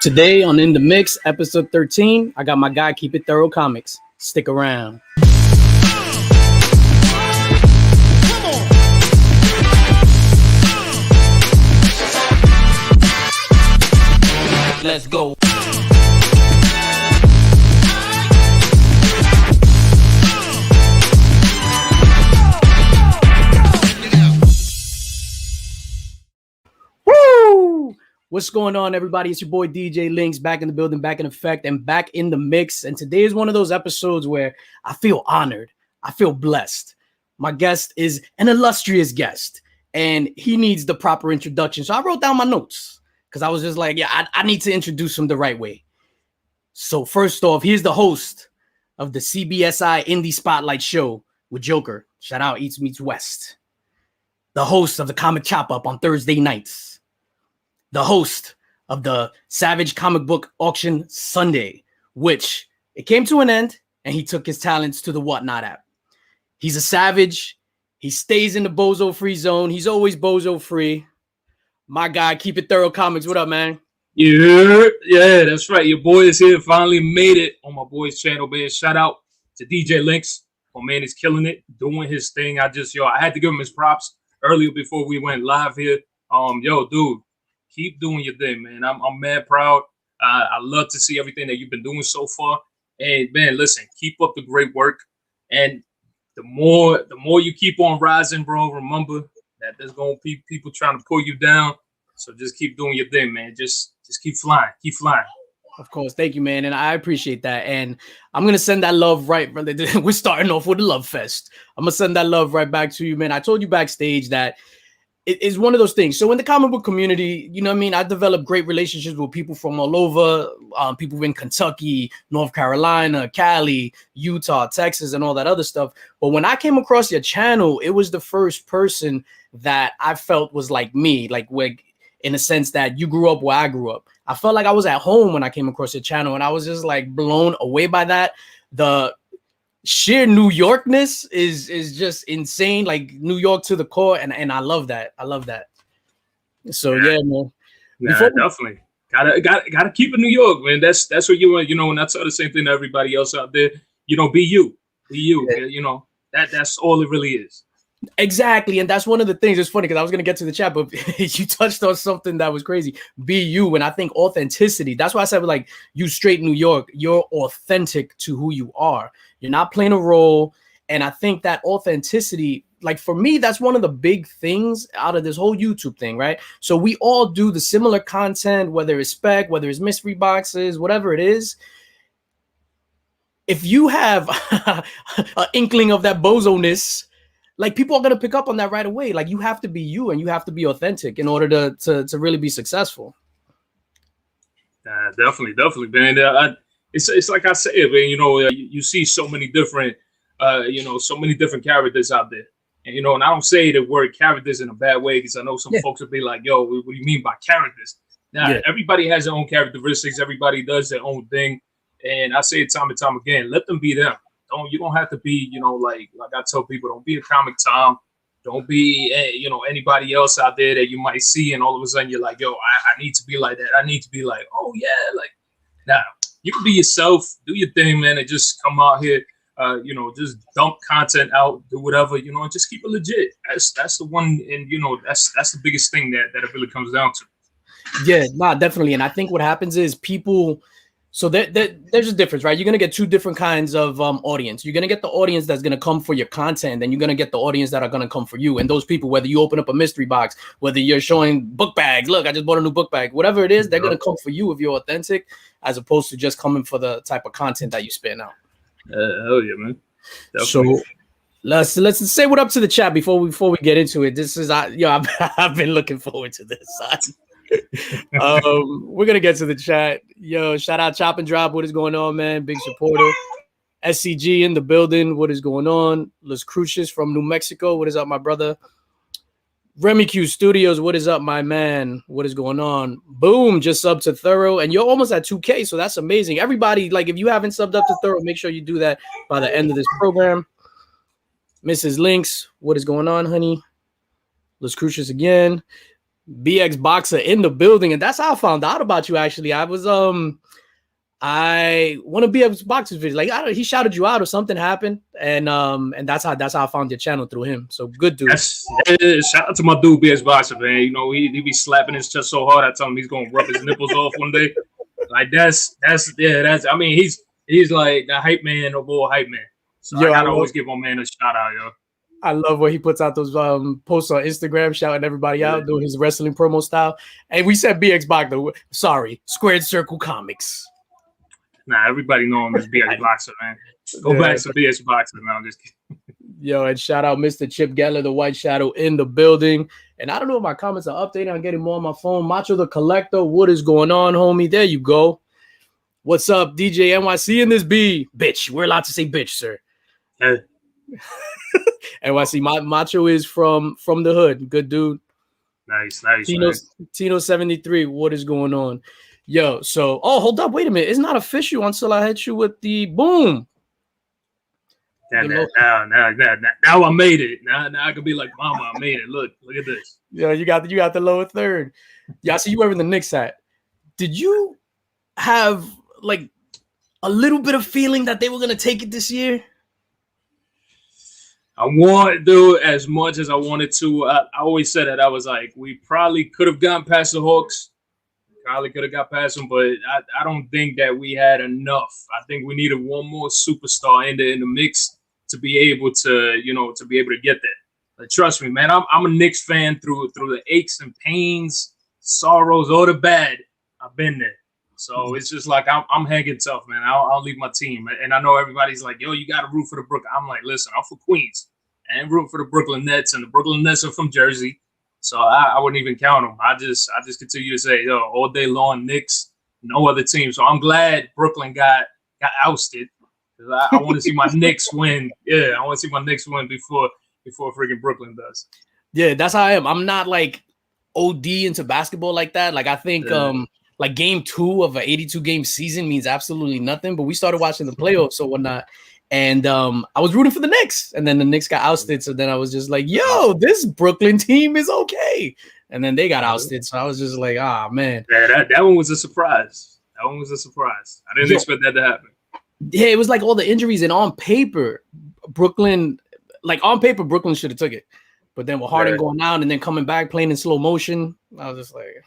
Today on In the Mix, episode 13, I got my guy Keep It Thoro Comics. Stick around. Let's go. Woo! What's going on, everybody? It's your boy DJ Linx, back in the building, back in effect, and back in the mix. And today is one of those episodes where I feel honored. I feel blessed. My guest is an illustrious guest, and he needs the proper introduction. So I wrote down my notes because I was just like, yeah, I need to introduce him the right way. So first off, he's the host of the CBSI Indie Spotlight Show with Joker. Shout out Eats Meets West. The host of the Comic Chop Up on Thursday nights. The host of the Savage Comic Book Auction Sunday, which it came to an end, and he took his talents to the Whatnot app. He's a savage. He stays in the bozo free zone. He's always bozo free. My guy, Keep It Thoro Comics. What up, man? Yeah, that's right. Your boy is here. Finally made it on my boy's channel, man. Shout out to DJ Linx. My man is killing it, doing his thing. I had to give him his props earlier before we went live here. Dude. Keep doing your thing, man. I'm mad proud. I love to see everything that you've been doing so far. And man, listen, keep up the great work. And the more you keep on rising, bro, remember that there's gonna be people trying to pull you down. So just keep doing your thing, man. Just keep flying. Keep flying. Of course, thank you, man, and I appreciate that. And I'm gonna send that love right. We're starting off with a love fest. I'm gonna send that love right back to you, man. I told you backstage that it is one of those things. So in the comic book community, you know what I mean? I developed great relationships with people from all over, people in Kentucky, North Carolina, Cali, Utah, Texas, and all that other stuff. But when I came across your channel, it was the first person that I felt was like me, like in a sense that you grew up where I grew up. I felt like I was at home when I came across your channel, and I was just like blown away by that. The sheer New Yorkness is just insane, like New York to the core, and I love that. I love that. So yeah, man. Definitely gotta keep it New York, man. That's what you want. You know, and I tell the same thing to everybody else out there. You know, be you. Yeah. You know, that's all it really is. Exactly, and that's one of the things. It's funny because I was gonna get to the chat, but you touched on something that was crazy. Be you, and I think authenticity. That's why I said, like, you straight New York. You're authentic to who you are. You're not playing a role, and I think that authenticity, like for me, that's one of the big things out of this whole YouTube thing, right? So we all do the similar content, whether it's spec, whether it's mystery boxes, whatever it is. If you have an inkling of that bozo-ness, like people are gonna pick up on that right away. Like you have to be you, and you have to be authentic in order to really be successful. Definitely, man. It's like I said, man. You know, you see so many different, so many different characters out there, and you know, and I don't say the word characters in a bad way because I know some folks will be like, "Yo, what do you mean by characters?" Now, everybody has their own characteristics. Everybody does their own thing, and I say it time and time again. Let them be them. You don't have to be, you know, like I tell people, don't be a Comic Tom. Don't be, anybody else out there that you might see, and all of a sudden you're like, yo, I need to be like that. I need to be like, oh yeah, like, nah. You can be yourself, do your thing, man, and just come out here, just dump content out, do whatever, and just keep it legit. That's the one, and that's the biggest thing that it really comes down to. Yeah, definitely. And I think what happens is people. So there's a difference, right? You're going to get two different kinds of audience. You're going to get the audience that's going to come for your content, and you're going to get the audience that are going to come for you. And those people, whether you open up a mystery box, whether you're showing book bags, look, I just bought a new book bag, whatever it is, they're going to come for you if you're authentic, as opposed to just coming for the type of content that you spin out. Hell yeah, man. Definitely. So let's say what up to the chat before we get into it. This is I've been looking forward to this. We're gonna get to the chat. Yo, shout out Chop and Drop. What is going on, man? Big supporter. SCG in the building. What is going on? Las Cruces from New Mexico. What is up, my brother? Remy Q Studios. What is up, my man? What is going on? Boom, just subbed to Thoro, and you're almost at 2K, so that's amazing. Everybody, like, if you haven't subbed up to Thoro, make sure you do that by the end of this program. Mrs. Linx, what is going on, honey? Las Cruces again. BX Boxer in the building, and that's how I found out about you. Actually, I was I want to be a boxing video. Like he shouted you out or something happened, and that's how I found your channel through him. So good dude. Shout out to my dude BS Boxer, man. You know he be slapping his chest so hard. I tell him he's gonna rub his nipples off one day. Like that's. I mean he's like the hype man or boy hype man. So I gotta always give my man a shout out, yo. I love when he puts out those posts on Instagram, shouting everybody out, doing his wrestling promo style. And we said BX Boxer. Sorry, Squared Circle Comics. Nah, everybody know him as BX Boxer, man. Go back to BX Boxer. No, I'm just kidding. Yo, and shout out Mr. Chip Geller, the White Shadow in the building. And I don't know if my comments are updated. I'm getting more on my phone. Macho the Collector, what is going on, homie? There you go. What's up, DJ NYC in this B? Bitch. We're allowed to say bitch, sir. Hey. NYC Macho is from the hood. Good dude. Nice. Tino 73, what is going on? Yo, so hold up, wait a minute. It's not official until I hit you with the boom. Now I made it. Now I can be like, Mama, I made it. Look at this. Yeah, you got the lower third. Yeah, I see you wearing the Linx hat. Did you have like a little bit of feeling that they were gonna take it this year? I want to do as much as I wanted to. I always said that I was like, we probably could have gotten past the Hawks. Probably could have got past them, but I don't think that we had enough. I think we needed one more superstar in the mix to be able to, get there. But trust me, man, I'm a Knicks fan through the aches and pains, sorrows, all the bad. I've been there. So it's just like I'm hanging tough, man. I'll leave my team. And I know everybody's like, yo, you got to root for the Brooklyn. I'm like, listen, I'm from Queens. I ain't rooting for the Brooklyn Nets, and the Brooklyn Nets are from Jersey. So I wouldn't even count them. I just continue to say, yo, all day long, Knicks, no other team. So I'm glad Brooklyn got ousted. I want to see my Knicks win. Yeah, I want to see my Knicks win before freaking Brooklyn does. Yeah, that's how I am. I'm not like OD into basketball like that. Like I think like game 2 of an 82 game season means absolutely nothing. But we started watching the playoffs or whatnot. And I was rooting for the Knicks, and then the Knicks got ousted. So then I was just like, yo, this Brooklyn team is okay. And then they got ousted. So I was just like, man. Yeah, that one was a surprise. I didn't expect that to happen. Yeah, it was like all the injuries, and on paper, Brooklyn should have took it. But then with Harden going down and then coming back playing in slow motion, I was just like,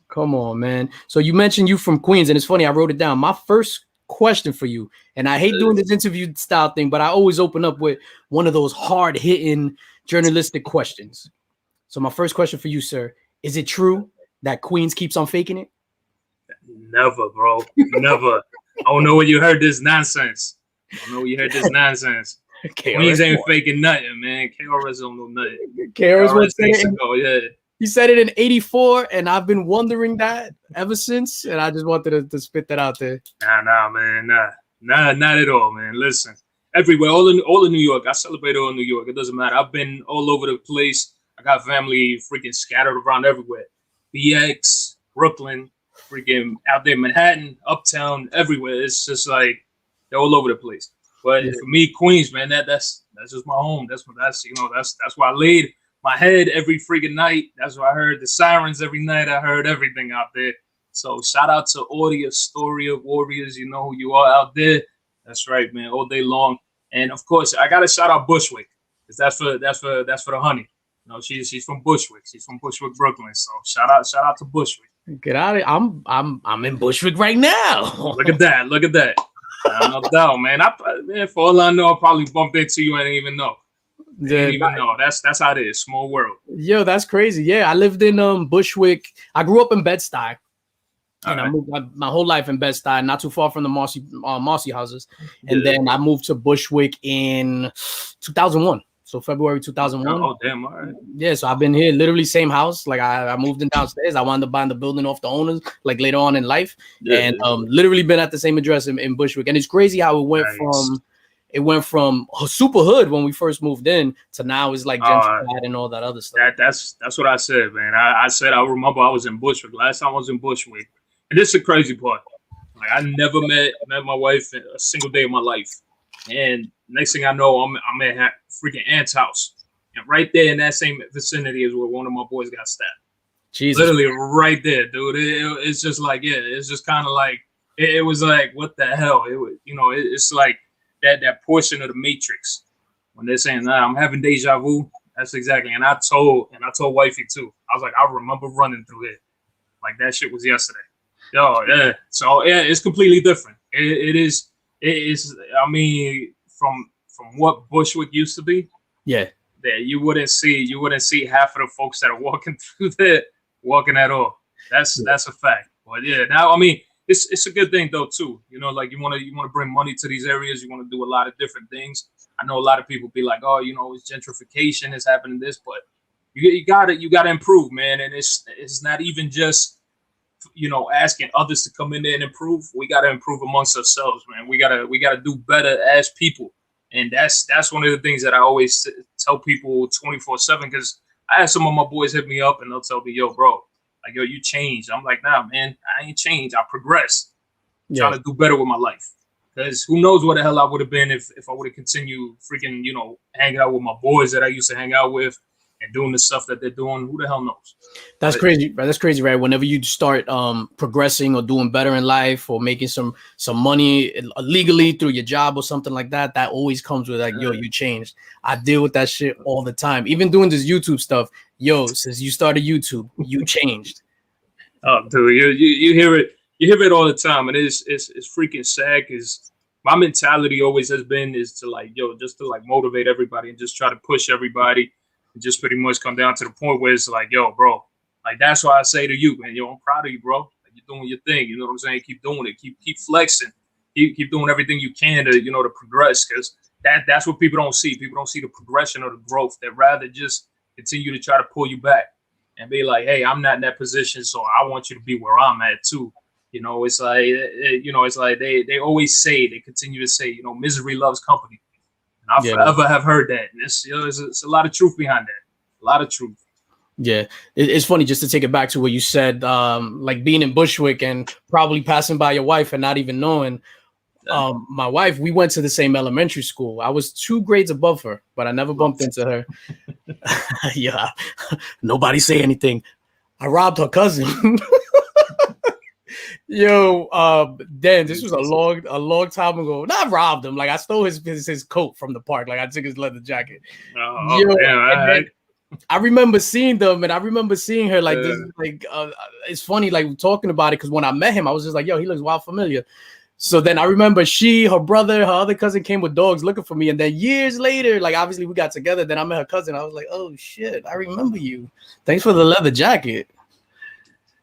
come on, man. So you mentioned you from Queens, and it's funny, I wrote it down. My first question for you, and I hate doing this interview style thing, but I always open up with one of those hard-hitting journalistic questions. So my first question for you, sir, is it true that Queens keeps on faking it? Never, bro. Never. I don't know where you heard this nonsense. Queens ain't faking nothing, man. KRS don't know nothing. KRS he said it in 84, and I've been wondering that ever since, and I just wanted to spit that out there. Nah, man. Nah, not at all, man. Listen, everywhere, all in New York. I celebrate all in New York. It doesn't matter. I've been all over the place. I got family freaking scattered around everywhere. BX, Brooklyn, freaking out there, Manhattan, Uptown, everywhere. It's just like they're all over the place. But for me, Queens, man, that's just my home. That's where I laid my head every freaking night. That's why I heard the sirens every night. I heard everything out there. So shout out to all the Astoria Warriors. You know who you are out there. That's right, man. All day long. And of course, I gotta shout out Bushwick, because that's for the honey. You know, she's from Bushwick. She's from Bushwick, Brooklyn. So shout out to Bushwick. Get out of here. I'm in Bushwick right now. Look at that. No doubt, man. For all I know, I probably bumped into you and didn't even know. Didn't even know. That's how it is. Small world. Yo, that's crazy. Yeah, I lived in Bushwick. I grew up in Bed-Stuy. And I moved my whole life in Bed-Stuy, not too far from the Marcy houses. And then I moved to Bushwick in 2001. So February 2001. Oh, damn. All right. Yeah, so I've been here, literally same house. Like I moved in downstairs. I wound up buying the building off the owners, like later on in life. And literally been at the same address in Bushwick. And it's crazy how it went from super hood when we first moved in to now it's like gentrified and all that other stuff. That's what I said, man. I said I remember I was in Bushwick. Last time I was in Bushwick. And this is the crazy part. Like I never met my wife in a single day of my life. And next thing I know, I'm at freaking aunt's house. And right there in that same vicinity is where one of my boys got stabbed. Jesus. Literally right there, dude. It's just like, yeah, it's just kind of like, it was like, what the hell? It was, it's like that portion of the Matrix when they're saying, nah, I'm having deja vu. That's exactly. And I told wifey too. I was like, I remember running through it. Like that shit was yesterday. Yo, yeah. So yeah, it's completely different. It is. I mean, from what Bushwick used to be. Yeah. That you wouldn't see half of the folks that are walking through there walking at all. That's a fact. But yeah, now I mean, it's a good thing though too. Like you want to bring money to these areas. You want to do a lot of different things. I know a lot of people be like, oh, it's gentrification, it's happening this, but you gotta improve, man. And it's not even just asking others to come in there and improve. We gotta improve amongst ourselves, man. We gotta do better as people. And that's one of the things that I always tell people 24/7, because I have some of my boys hit me up and they'll tell me, yo, bro, like, yo, you changed. I'm like, nah, man, I ain't changed. I progressed. I'm trying to do better with my life. Because who knows what the hell I would have been if I would have continued freaking, hanging out with my boys that I used to hang out with and doing the stuff that they're doing. Who the hell knows? That's crazy, right? That's crazy, right? Whenever you start progressing or doing better in life or making some money legally through your job or something like that, that always comes with like, yo, you changed. I deal with that shit all the time. Even doing this YouTube stuff, yo, since you started YouTube, you changed. Oh, dude, you hear it. You hear it all the time, and it's freaking sad because my mentality always has been is to like, yo, just to like motivate everybody and just try to push everybody. Just pretty much come down to the point where it's like, yo, bro, like that's why I say to you, man, yo, I'm proud of you, bro. Like, you're doing your thing. You know what I'm saying? Keep doing it. Keep flexing. Keep doing everything you can to, to progress, because that's what people don't see. People don't see the progression or the growth. They'd rather just continue to try to pull you back and be like, hey, I'm not in that position, so I want you to be where I'm at too. It's like, it's like they always say, they continue to say, misery loves company. I forever have heard that. And it's a lot of truth behind that. A lot of truth. Yeah, it's funny just to take it back to what you said, like being in Bushwick and probably passing by your wife and not even knowing. My wife, we went to the same elementary school. I was 2 grades above her, but I never bumped into her. Yeah, nobody say anything. I robbed her cousin. Yo, Dan, this was a long time ago. Not robbed him, like I stole his coat from the park. Like I took his leather jacket. I remember seeing them, and I remember seeing her like this. Like it's funny, like talking about it, because when I met him, I was just like, yo, he looks wild familiar. So then I remember her brother, her other cousin came with dogs looking for me, and then years later, like obviously we got together. Then I met her cousin. I was like, oh shit, I remember you. Thanks for the leather jacket.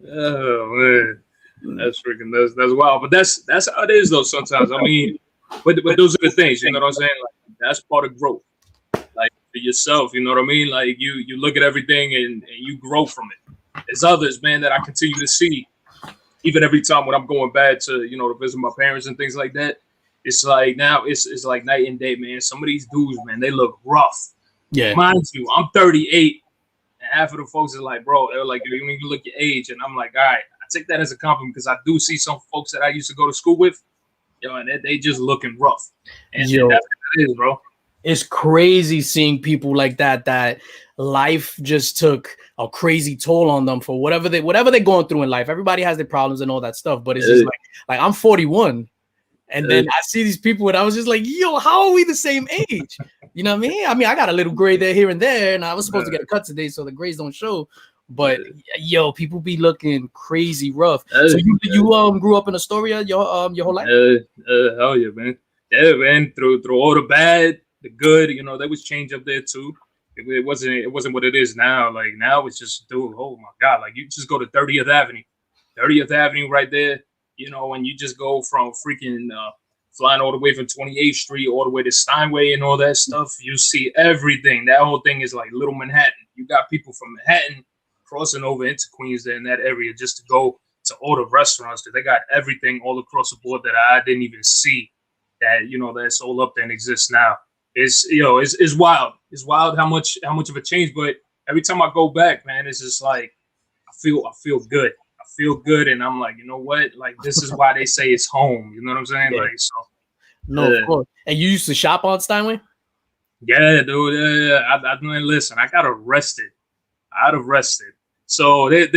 Oh man. That's wild, but that's how it is though. Sometimes I mean, but those are the things, you know what I'm saying? Like that's part of growth, like for yourself. You know what I mean? Like you look at everything and you grow from it. There's others, man, that I continue to see, even every time when I'm going back to to visit my parents and things like that. It's like now it's like night and day, man. Some of these dudes, man, they look rough. Yeah, mind you, I'm 38, and half of the folks are like, bro, they're like, you don't even look your age, and I'm like, all right. Take that as a compliment, because I do see some folks that I used to go to school with, and they just looking rough. And that's what it is, bro. It's crazy seeing people like that life just took a crazy toll on them for whatever they're going through in life. Everybody has their problems and all that stuff, but it's just like I'm 41. And then I see these people and I was just like, yo, how are we the same age? You know what I mean? I mean, I got a little gray there here and there, and I was supposed to get a cut today, so the grays don't show. But yo, people be looking crazy rough. So you grew up in Astoria your whole life? Hell yeah, man. Yeah, man. Through all the bad, the good, there was change up there too. It wasn't what it is now. Like now it's just, dude, oh my God. Like you just go to 30th Avenue right there, and you just go from freaking flying all the way from 28th Street all the way to Steinway and all that stuff. You see everything. That whole thing is like Little Manhattan. You got people from Manhattan crossing over into Queens there in that area just to go to all the restaurants, because they got everything all across the board that I didn't even see that that's all up there and exists now. It's wild. It's wild how much of a change. But every time I go back, man, it's just like I feel good. I feel good, and I'm like, you know what? Like this is why they say it's home. You know what I'm saying? Yeah. Like so. No, of course. And you used to shop on Steinway? Yeah, dude. I didn't listen. I got arrested. I got arrested. So these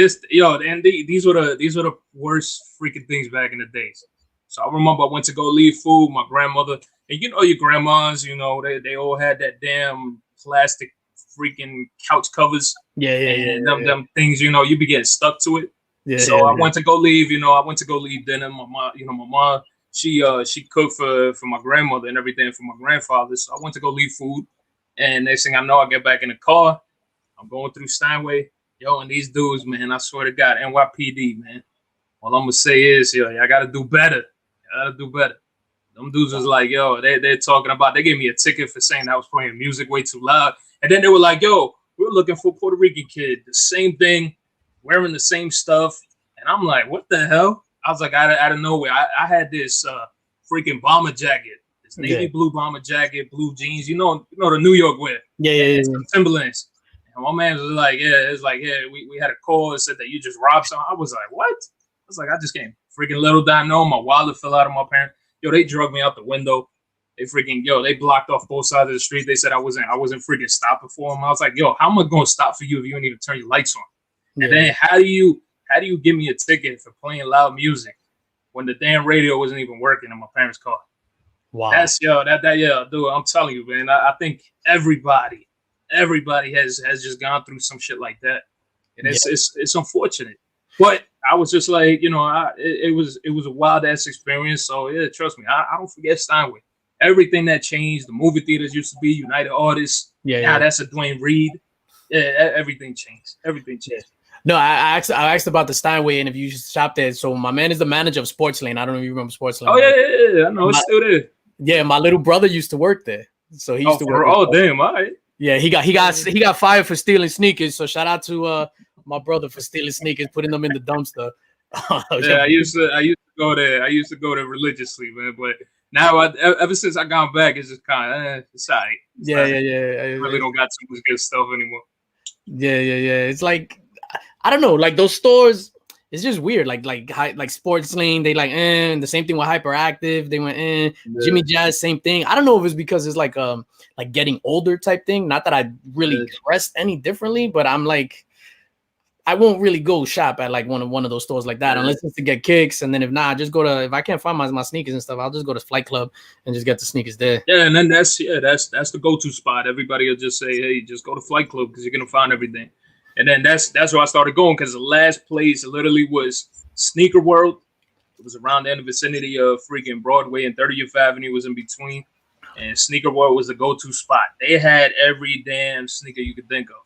were the worst freaking things back in the days. So I remember I went to go leave food. My grandmother, and you know your grandmas, they all had that damn plastic freaking couch covers. And them things, you be getting stuck to it. So I went to go leave. I went to go leave dinner. My mom, she cooked for my grandmother and everything for my grandfather. So I went to go leave food, and next thing I know, I get back in the car. I'm going through Steinway, and these dudes, man, I swear to God, NYPD, man. All I'm gonna say is, I gotta do better. I gotta do better. Them dudes was like, they're talking about. They gave me a ticket for saying I was playing music way too loud, and then they were like, we're looking for a Puerto Rican kid, the same thing, wearing the same stuff, and I'm like, what the hell? I was like, out of nowhere, I had this freaking bomber jacket, this navy blue bomber jacket, blue jeans, you know the New York wear, some Timberlands. And my man was like, we had a call that said that you just robbed someone. I was like, what? I was like, I just came. Freaking little did I know, my wallet fell out of my parents. They drug me out the window. They freaking, they blocked off both sides of the street. They said I wasn't freaking stopping for them. I was like, how am I going to stop for you if you don't even turn your lights on? And then how do you give me a ticket for playing loud music when the damn radio wasn't even working in my parents' car? Wow. That's, dude, I'm telling you, man, I think everybody has just gone through some shit like that, and it's unfortunate. But I was just like, it was a wild ass experience. So trust me, I don't forget Steinway. Everything that changed. The movie theaters used to be United Artists. Now that's a Dwayne Reed. Yeah, everything changed. Everything changed. No, I asked about the Steinway and if you shop there. So my man is the manager of Sports Lane. I don't know if you remember Sports Lane. Oh yeah. I know it's still there. Yeah, my little brother used to work there. So he used to work. Oh damn! All right. Yeah, he got fired for stealing sneakers. So shout out to my brother for stealing sneakers, putting them in the dumpster. I used to go there. I used to go there religiously, man. But now, ever since I gone back, it's just kind of it's all right. Yeah. I really don't got too much good stuff anymore. Yeah. It's like I don't know, like those stores. It's just weird, like Sports Lane. They the same thing with Hyperactive. They went Jimmy Jazz, same thing. I don't know if it's because it's like getting older type thing. Not that I really dressed any differently, but I'm like, I won't really go shop at like one of those stores like that unless it's to get kicks. And then if not, just if I can't find my sneakers and stuff, I'll just go to Flight Club and just get the sneakers there. Yeah, and then that's the go-to spot. Everybody will just say, hey, just go to Flight Club because you're gonna find everything. And then that's where I started going because the last place literally was Sneaker World. It was around the end of the vicinity of freaking Broadway and 30th Avenue was in between. And Sneaker World was the go-to spot. They had every damn sneaker you could think of.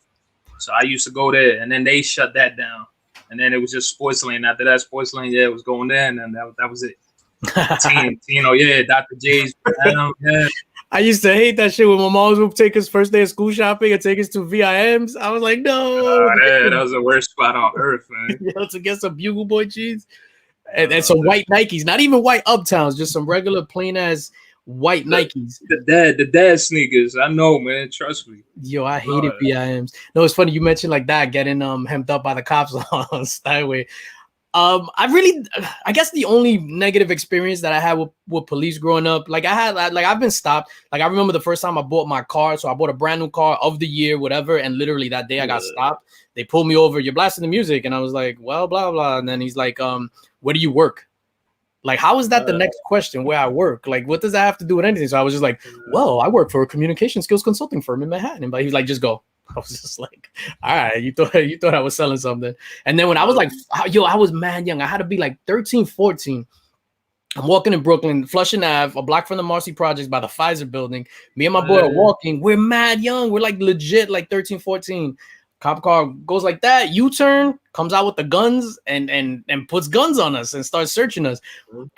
So I used to go there, and then they shut that down. And then it was just Sports Lane. After that, Sports Lane, it was going there, and then that was it. Tino, Dr. J's. I used to hate that shit when my mom would take us first day of school shopping and take us to VIMs. I was like, no. That was the worst spot on earth, man. To get some Bugle Boy jeans and some white Nikes, not even white Uptowns, just some regular plain ass white Nikes. The dad sneakers. I know, man. Trust me. Yo, I hated VIMs. No, it's funny you mentioned like that, getting hemmed up by the cops on Steinway. I guess the only negative experience that I had with police growing up, I've been stopped. Like I remember the first time I bought my car. So I bought a brand new car of the year, whatever. And literally that day I got stopped. They pulled me over. You're blasting the music. And I was like, well, blah, blah. And then he's like, where do you work? Like, how is that the next question where I work? Like, what does that have to do with anything? So I was just like, well, I work for a communication skills consulting firm in Manhattan. But he's like, just go. I was just like, all right, you thought I was selling something. And then when I was like, I was mad young. I had to be like 13, 14. I'm walking in Brooklyn, Flushing Ave, a block from the Marcy Projects by the Pfizer building. Me and my boy are walking. We're mad young. We're like legit like 13, 14. Cop car goes like that, U-turn, comes out with the guns and puts guns on us and starts searching us.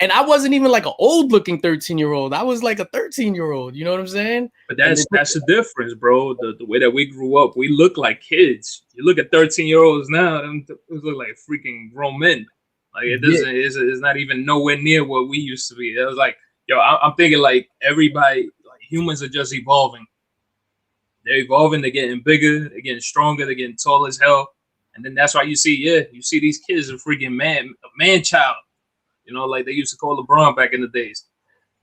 And I wasn't even like an old looking 13-year-old. I was like a 13-year-old. You know what I'm saying? But that's the difference, bro. The way that we grew up, we look like kids. You look at 13-year-olds now, they look like freaking grown men. Like it doesn't, it's not even nowhere near what we used to be. It was like, I'm thinking like everybody, like humans are just evolving. They're evolving, they're getting bigger, they're getting stronger, they're getting tall as hell. And then that's why you see these kids are freaking man child. Like they used to call LeBron back in the days.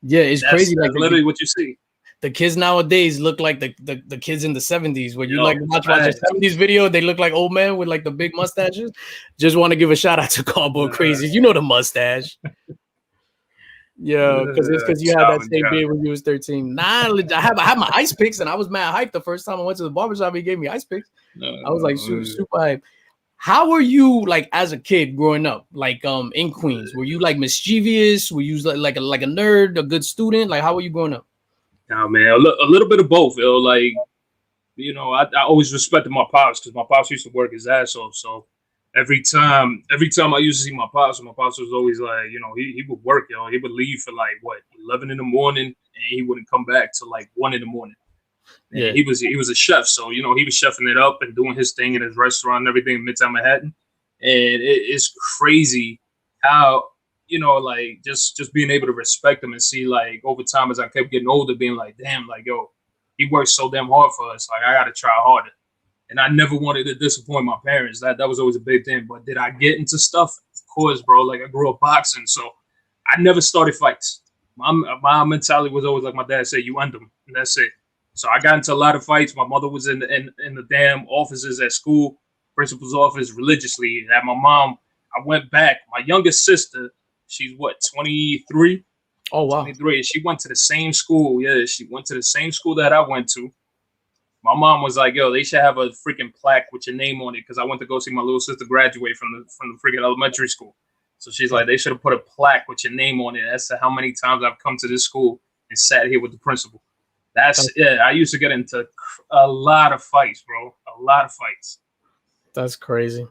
Yeah, it's crazy. That's literally what you see. the kids nowadays look like the kids in the 70s. When you like watch a 70s video, they look like old men with like the big mustaches. Just want to give a shout out to Cardboard Crazies. You know the mustache. Yeah, because it's because you had that same beard when you was 13. Nah, I had my ice picks, and I was mad hyped the first time I went to the barbershop. He gave me ice picks. I was like super hyped. How were you like as a kid growing up, like in Queens? Were you like mischievous? Were you like a nerd, a good student? Like how were you growing up? Nah, man, a little bit of both. Yo. Like, you know, I always respected my pops because my pops used to work his ass off. So every time I used to see my pops was always like, you know, he would work, yo. He would leave for like 11 in the morning, and he wouldn't come back till like 1 in the morning. Yeah, he was a chef, so you know he was chefing it up and doing his thing in his restaurant and everything in Midtown Manhattan. And it's crazy how, you know, like just being able to respect him and see like over time as I kept getting older, being like, damn, like yo, he works so damn hard for us. Like I got to try harder. And I never wanted to disappoint my parents. That was always a big thing. But did I get into stuff? Of course, bro. Like I grew up boxing, so I never started fights. My mentality was always like my dad said, you end them, and that's it. So I got into a lot of fights. My mother was in the damn offices at school, principal's office religiously. At my mom, I went back. My youngest sister, she's 23? Oh, wow. 23. She went to the same school. Yeah, she went to the same school that I went to. My mom was like, yo, they should have a freaking plaque with your name on it because I went to go see my little sister graduate from the freaking elementary school. So she's like, they should have put a plaque with your name on it as to how many times I've come to this school and sat here with the principal. I used to get into a lot of fights, bro. A lot of fights. That's crazy.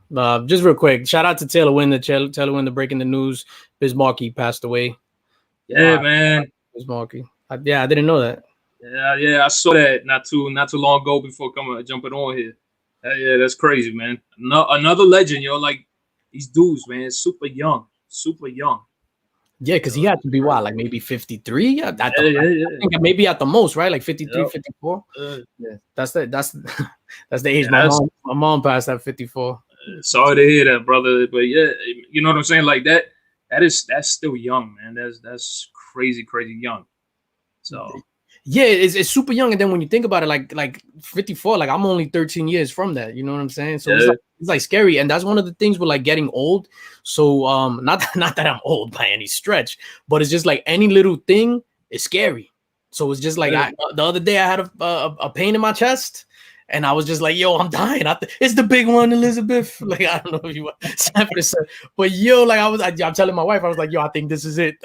Just real quick, shout out to Taylor Winder. Taylor Winder breaking the news. Bismarcky passed away. Yeah, man. Bismarcky. I didn't know that. Yeah, I saw that not too long ago before jumping on here. Yeah, that's crazy, man. Another legend, yo. Like these dudes, man, super young. Yeah, because he had to be like maybe 53. I think maybe at the most, right? Like 53, 54. Yeah, that's the age. My mom passed at 54. Sorry to hear that, brother. But yeah, you know what I'm saying? Like that's still young, man. That's crazy young. So yeah, it's super young. And then when you think about it, like 54, like I'm only 13 years from that. You know what I'm saying? So it's like scary. And that's one of the things with like getting old. So not that I'm old by any stretch, but it's just like any little thing is scary. So it's just like the other day I had a pain in my chest. And I was just like, yo, I'm dying. It's the big one, Elizabeth. Like, I don't know if you want 7%. But yo, like I'm telling my wife, I was like, yo, I think this is it.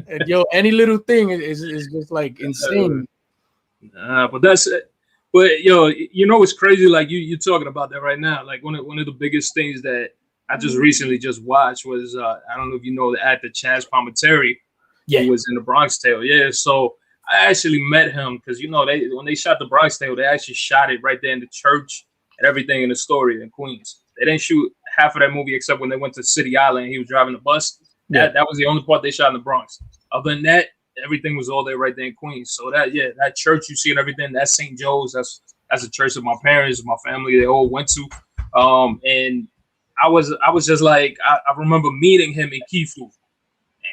And yo, any little thing is just like insane. But that's it. But yo, you know what's crazy? Like you're talking about that right now. Like one of the biggest things that I just recently watched was I don't know if you know the actor Chaz Palminteri, who was in the Bronx Tale. Yeah, so I actually met him because you know when they shot the Bronx Tale, they actually shot it right there in the church and everything in the story in Queens. They didn't shoot half of that movie except when they went to City Island and he was driving the bus. That was the only part they shot in the Bronx. Other than that, everything was all there right there in Queens. So that church you see and everything, that's St. Joe's. That's a church that my parents, my family, they all went to. And I was just like, I remember meeting him in Kifu.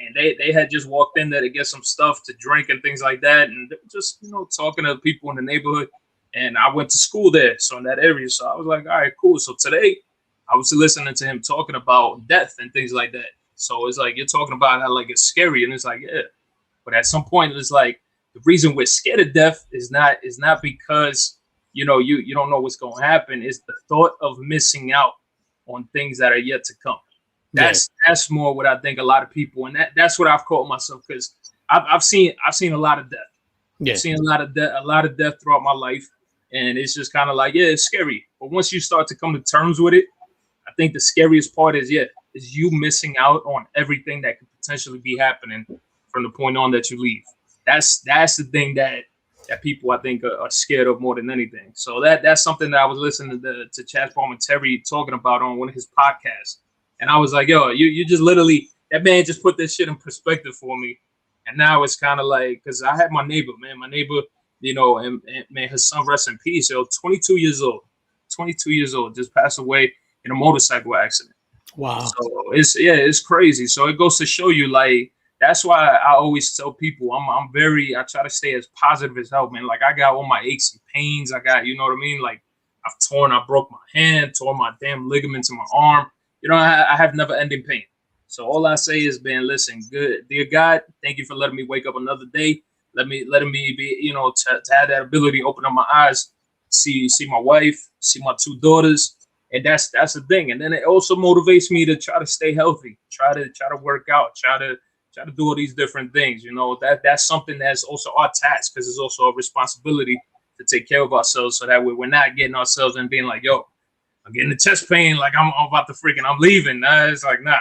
And they had just walked in there to get some stuff to drink and things like that. And they were just, you know, talking to people in the neighborhood. And I went to school there, so in that area. So I was like, all right, cool. So today I was listening to him talking about death and things like that. So it's like you're talking about how like it's scary, and it's like, yeah. But at some point, it's like the reason we're scared of death is not because, you know, you don't know what's going to happen. It's the thought of missing out on things that are yet to come. That's more what I think a lot of people, and that's what I've caught myself because I've seen a lot of death. Yeah. I've seen a lot of death throughout my life, and it's just kind of like, yeah, it's scary. But once you start to come to terms with it, I think the scariest part is you missing out on everything that could potentially be happening from the point on that you leave. That's the thing that people I think are scared of more than anything. So that's something that I was listening to Chaz Palminteri talking about on one of his podcasts. And I was like, yo, you just literally, that man just put this shit in perspective for me. And now it's kind of like, because I had my neighbor, you know, and man, his son, rest in peace, yo, 22 years old, just passed away in a motorcycle accident. Wow. So it's crazy. So it goes to show you, like, that's why I always tell people I try to stay as positive as hell, man. Like I got all my aches and pains. I got, you know what I mean? Like I broke my hand, tore my damn ligaments in my arm. You know, I have never ending pain. So all I say is, man, listen, good, dear God, thank you for letting me wake up another day. Letting me be, you know, to have that ability to open up my eyes, see my wife, see my 2 daughters. And that's the thing. And then it also motivates me to try to stay healthy, try to work out, try to do all these different things. You know, that's something that's also our task, because it's also a responsibility to take care of ourselves, so that way we're not getting ourselves and being like, yo, I'm getting the chest pain, like I'm about to I'm leaving. It's like, nah.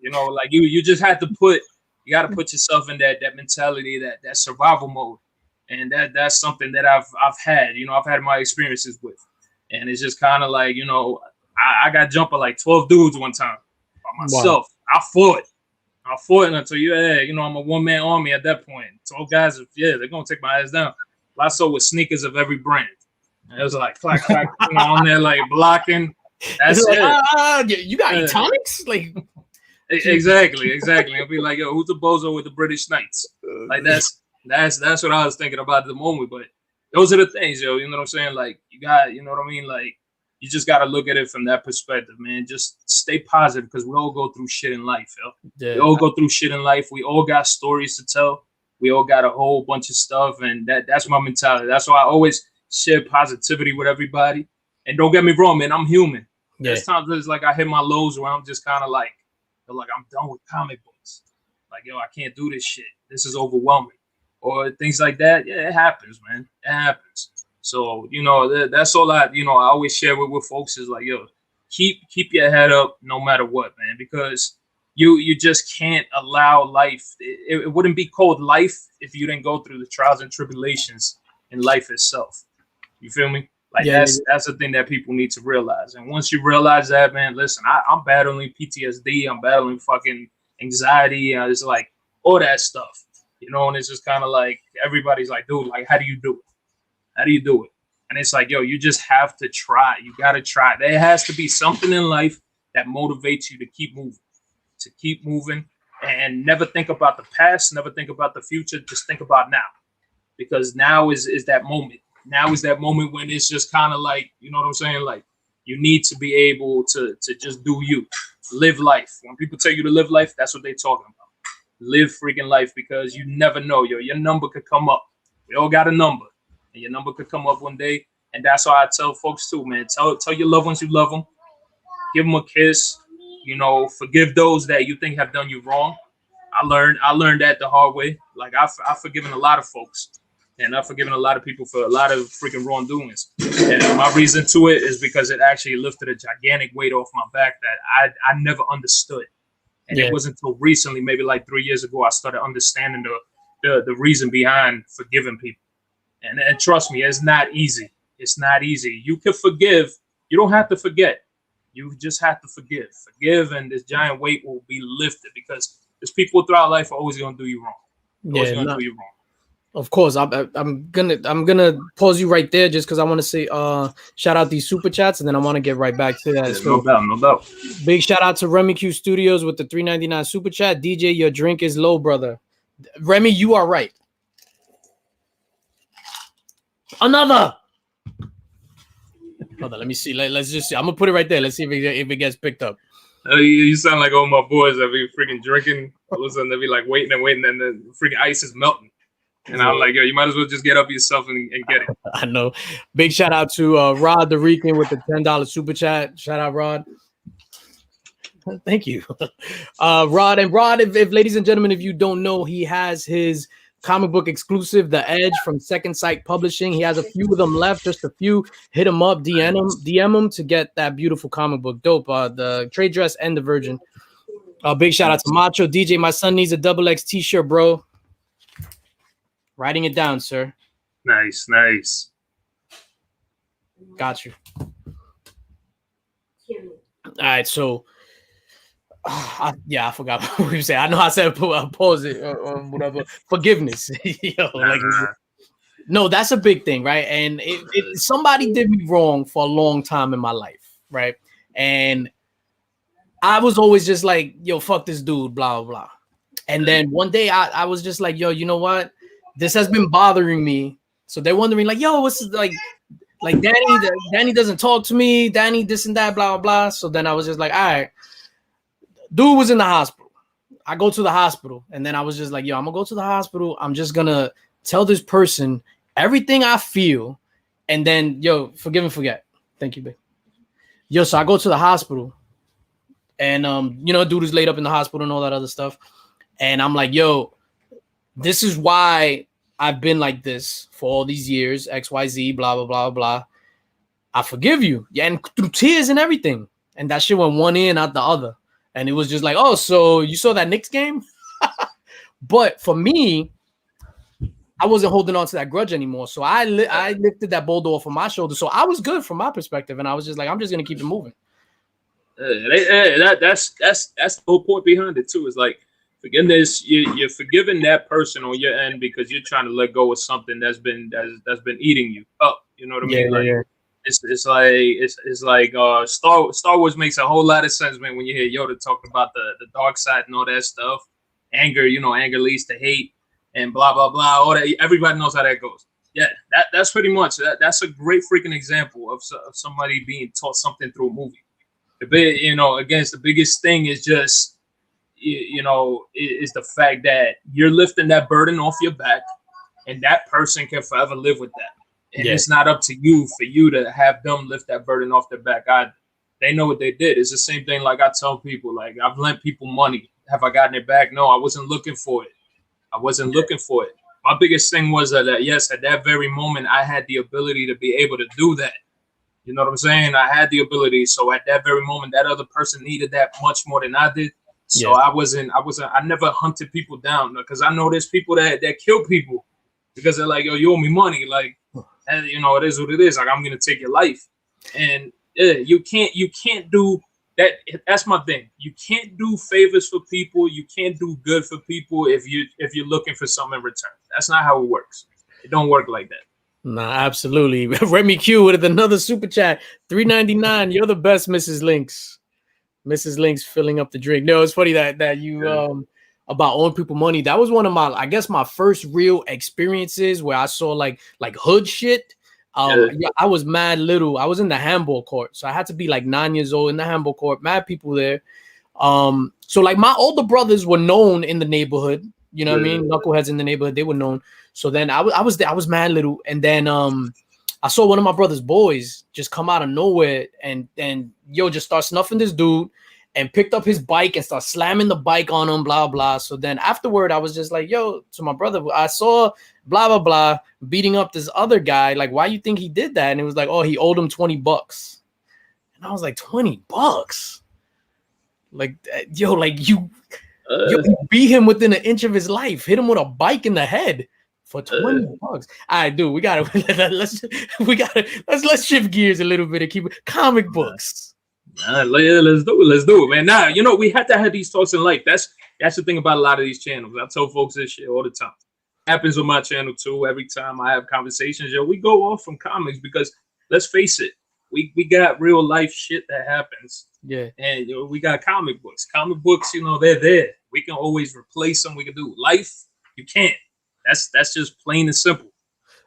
You know, like you just have to put yourself in that mentality, that survival mode. And that's something that I've had, you know, I've had my experiences with. And it's just kind of like, you know, I got jumped by like 12 dudes one time by myself. Wow. I fought until you know, I'm a one-man army at that point. 12 guys, they're gonna take my ass down. I saw with sneakers of every brand. And it was like clack, clack, you know, on there like blocking. That's it. You got tonics? Like exactly. It'll be like, yo, who's the bozo with the British Knights? Like that's what I was thinking about at the moment. But those are the things, yo. You know what I'm saying? Like you know what I mean? Like you just got to look at it from that perspective, man. Just stay positive, because we all go through shit in life, yo. Yeah. We all go through shit in life. We all got stories to tell. We all got a whole bunch of stuff, and that's my mentality. That's why I always share positivity with everybody. And don't get me wrong, man. I'm human. Yeah. There's times it's like I hit my lows where I'm just kind of like I'm done with comic books. Like, yo, I can't do this shit. This is overwhelming. Or things like that. Yeah, it happens, man. It happens. So, you know, that's all I always share with folks is like, yo, keep your head up no matter what, man, because you just can't allow life. It wouldn't be called life if you didn't go through the trials and tribulations in life itself. You feel me? Like that's the thing that people need to realize. And once you realize that, man, listen, I'm battling PTSD. I'm battling fucking anxiety. It's like all that stuff, you know, and it's just kind of like everybody's like, dude, like, how do you do it? How do you do it? And it's like, yo, you just have to try. You got to try. There has to be something in life that motivates you to keep moving, and never think about the past, never think about the future. Just think about now, because now is that moment. Now is that moment when it's just kind of like, you know what I'm saying? Like you need to be able to just do you, live life. When people tell you to live life, that's what they're talking about. Live freaking life, because you never know, yo, your number could come up. We all got a number. And your number could come up one day. And that's why I tell folks too, man. Tell your loved ones you love them. Give them a kiss. You know, forgive those that you think have done you wrong. I learned that the hard way. Like I've forgiven a lot of folks. And I've forgiven a lot of people for a lot of freaking wrongdoings. And my reason to it is because it actually lifted a gigantic weight off my back that I never understood. And it wasn't until recently, maybe like 3 years ago, I started understanding the reason behind forgiving people. And trust me, it's not easy. It's not easy. You can forgive. You don't have to forget. You just have to forgive. Forgive, and this giant weight will be lifted, because there's people throughout life are always going to do you wrong. Always going to do you wrong. Of course, I'm gonna pause you right there just because I want to say shout out these super chats, and then I want to get right back to that. Yeah, no doubt. Big shout out to Remy Q Studios with the $3.99 super chat. DJ, your drink is low, brother. Remy, you are right. Another. Hold on, let me see. Let's just see. I'm gonna put it right there. Let's see if it gets picked up. You sound like all my boys that be freaking drinking. All of a sudden they be like waiting, and the freaking ice is melting. And I'm like, yo, you might as well just get up yourself and get it. I know. Big shout out to Rod the Rican with the $10 super chat. Shout out, Rod. Thank you. Rod, if ladies and gentlemen, if you don't know, he has his comic book exclusive, The Edge from Second Sight Publishing. He has a few of them left, just a few. Hit him up, DM him to get that beautiful comic book. Dope. The trade dress and the Virgin. Big shout out to Macho DJ. My son needs a XX t-shirt, bro. Writing it down, sir. Nice. Got you. All right, so I forgot what we were saying. I know I said pause it or whatever. Forgiveness. No, that's a big thing, right? And somebody did me wrong for a long time in my life, right? And I was always just like, yo, fuck this dude, blah, blah, blah. And then one day I was just like, yo, you know what? This has been bothering me. So they're wondering, like, yo, what's like Danny doesn't talk to me, Danny this and that, blah blah blah. So then I was just like, all right, dude was in the hospital. I go to the hospital, and then I was just like, yo, I'm gonna go to the hospital. I'm just gonna tell this person everything I feel, and then yo, forgive and forget. Thank you, babe. Yo, so I go to the hospital, and dude is laid up in the hospital and all that other stuff. And I'm like, yo, this is why I've been like this for all these years, XYZ, blah, blah, blah, blah. I forgive you. Yeah, and through tears and everything. And that shit went one ear and out the other. And it was just like, oh, so you saw that Knicks game? But for me, I wasn't holding on to that grudge anymore. So I lifted that boulder off of my shoulder. So I was good from my perspective. And I was just like, I'm just going to keep it moving. That's the whole point behind it, too. Is like, forgiveness, you're forgiving that person on your end because you're trying to let go of something that's been eating you up. You know what I mean? Like, it's like Star Wars makes a whole lot of sense, man. When you hear Yoda talking about the dark side and all that stuff, anger leads to hate and blah blah blah. All that, everybody knows how that goes. Yeah, that's pretty much that's a great freaking example of somebody being taught something through a movie. The biggest thing is just. Is the fact that you're lifting that burden off your back, and that person can forever live with that. And it's not up to you for you to have them lift that burden off their back. They know what they did. It's the same thing. Like I tell people, like I've lent people money. Have I gotten it back? No, I wasn't looking for it. Looking for it. My biggest thing was that yes, at that very moment, I had the ability to be able to do that. You know what I'm saying? I had the ability. So at that very moment, that other person needed that much more than I did. So I never hunted people down because I know there's people that kill people because they're like, yo, you owe me money. Like, it is what it is. Like, I'm going to take your life. And you can't do that. That's my thing. You can't do favors for people. You can't do good for people if you're looking for something in return. That's not how it works. It don't work like that. Nah, absolutely. Remy Q with another super chat. $3.99. You're the best, Mrs. Linx. Mrs. Linx filling up the drink. No, it's funny that you about owing people money. That was one of my first real experiences where I saw like hood shit. I was mad little. I was in the handball court, so I had to be like 9 years old in the handball court. Mad people there. So like my older brothers were known in the neighborhood. You know what I mean? Knuckleheads in the neighborhood, they were known. So then I was there. I was mad little, and then I saw one of my brother's boys just come out of nowhere and just start snuffing this dude and picked up his bike and start slamming the bike on him, blah, blah. So then afterward, I was just like, yo, to my brother, I saw blah, blah, blah, beating up this other guy. Like, why you think he did that? And it was like, oh, he owed him $20. And I was like, $20? Like, yo, you beat him within an inch of his life, hit him with a bike in the head. For $20. All right, dude, let's shift gears a little bit and keep it comic books. Let's do it, man. Now, we had to have these talks in life. That's the thing about a lot of these channels. I tell folks this shit all the time. It happens with my channel too. Every time I have conversations, we go off from comics because let's face it, we got real life shit that happens. Yeah. And we got comic books. Comic books, they're there. We can always replace them. We can do life. You can't. That's just plain and simple.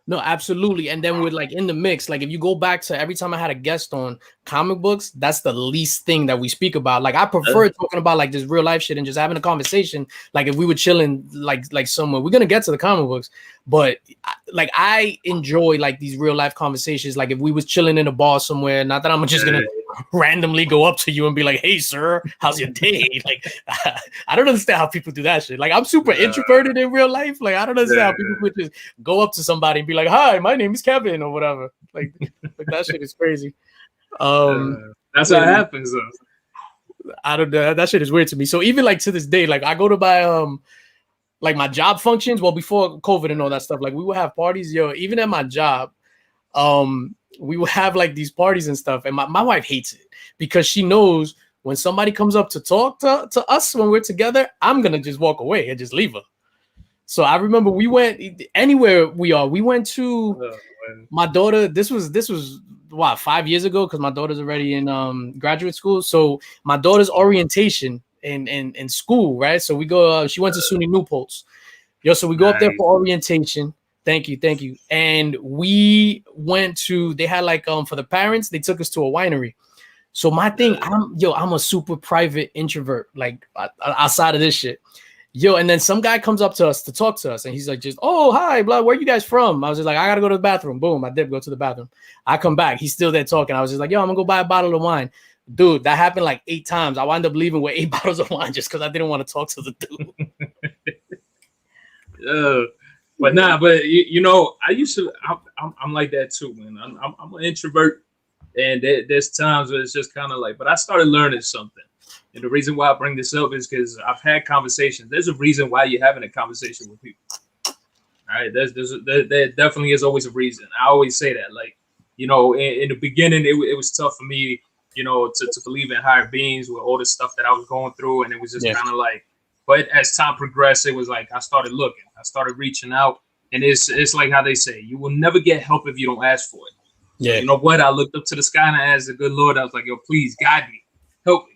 No, absolutely. And then with like in the mix, like if you go back to every time I had a guest on comic books, that's the least thing that we speak about. Like I prefer talking about like this real life shit and just having a conversation. Like if we were chilling like somewhere, we're gonna get to the comic books, but like I enjoy like these real life conversations. Like if we was chilling in a bar somewhere, not that I'm just gonna randomly go up to you and be like, hey sir, how's your day? Like I don't understand how people do that shit. Like I'm super introverted in real life. Like I don't understand how people would just go up to somebody and be like, hi, my name is Kevin or whatever. Like that shit is crazy. That's how it happens though. I don't know. That shit is weird to me. So even like to this day, like I go to my like my job functions. Well, before COVID and all that stuff, like we would have parties. Even at my job, we would have like these parties and stuff. And my wife hates it because she knows when somebody comes up to talk to us when we're together, I'm gonna just walk away and just leave her. So I remember we went anywhere we went to my daughter. This was what, 5 years ago, because my daughter's already in graduate school. So my daughter's orientation in school, right? So we go. She went to SUNY Newport. Yo, so we go up there for orientation. Thank you. And we went to. They had like for the parents, they took us to a winery. So my thing, I'm a super private introvert, like outside of this shit. Yo, and then some guy comes up to us to talk to us, and he's like, just, oh, hi, blah, where you guys from? I was just like, I gotta go to the bathroom. Boom, I did go to the bathroom. I come back, he's still there talking. I was just like, yo, I'm gonna go buy a bottle of wine. Dude, that happened like 8 times. I wound up leaving with 8 bottles of wine just because I didn't want to talk to the dude. But nah, but you know, I'm like that too, man. I'm an introvert, and there's times where it's just kind of like, but I started learning something. And the reason why I bring this up is because I've had conversations. There's a reason why you're having a conversation with people. All right, there definitely is always a reason. I always say that, like, you know, in the beginning, it was tough for me, you know, to believe in higher beings with all the stuff that I was going through, and it was just kind of like. But as time progressed, it was like I started looking, I started reaching out, and it's like how they say, you will never get help if you don't ask for it. Yeah, so you know what? I looked up to the sky and I asked the good Lord. I was like, yo, please guide me, help me.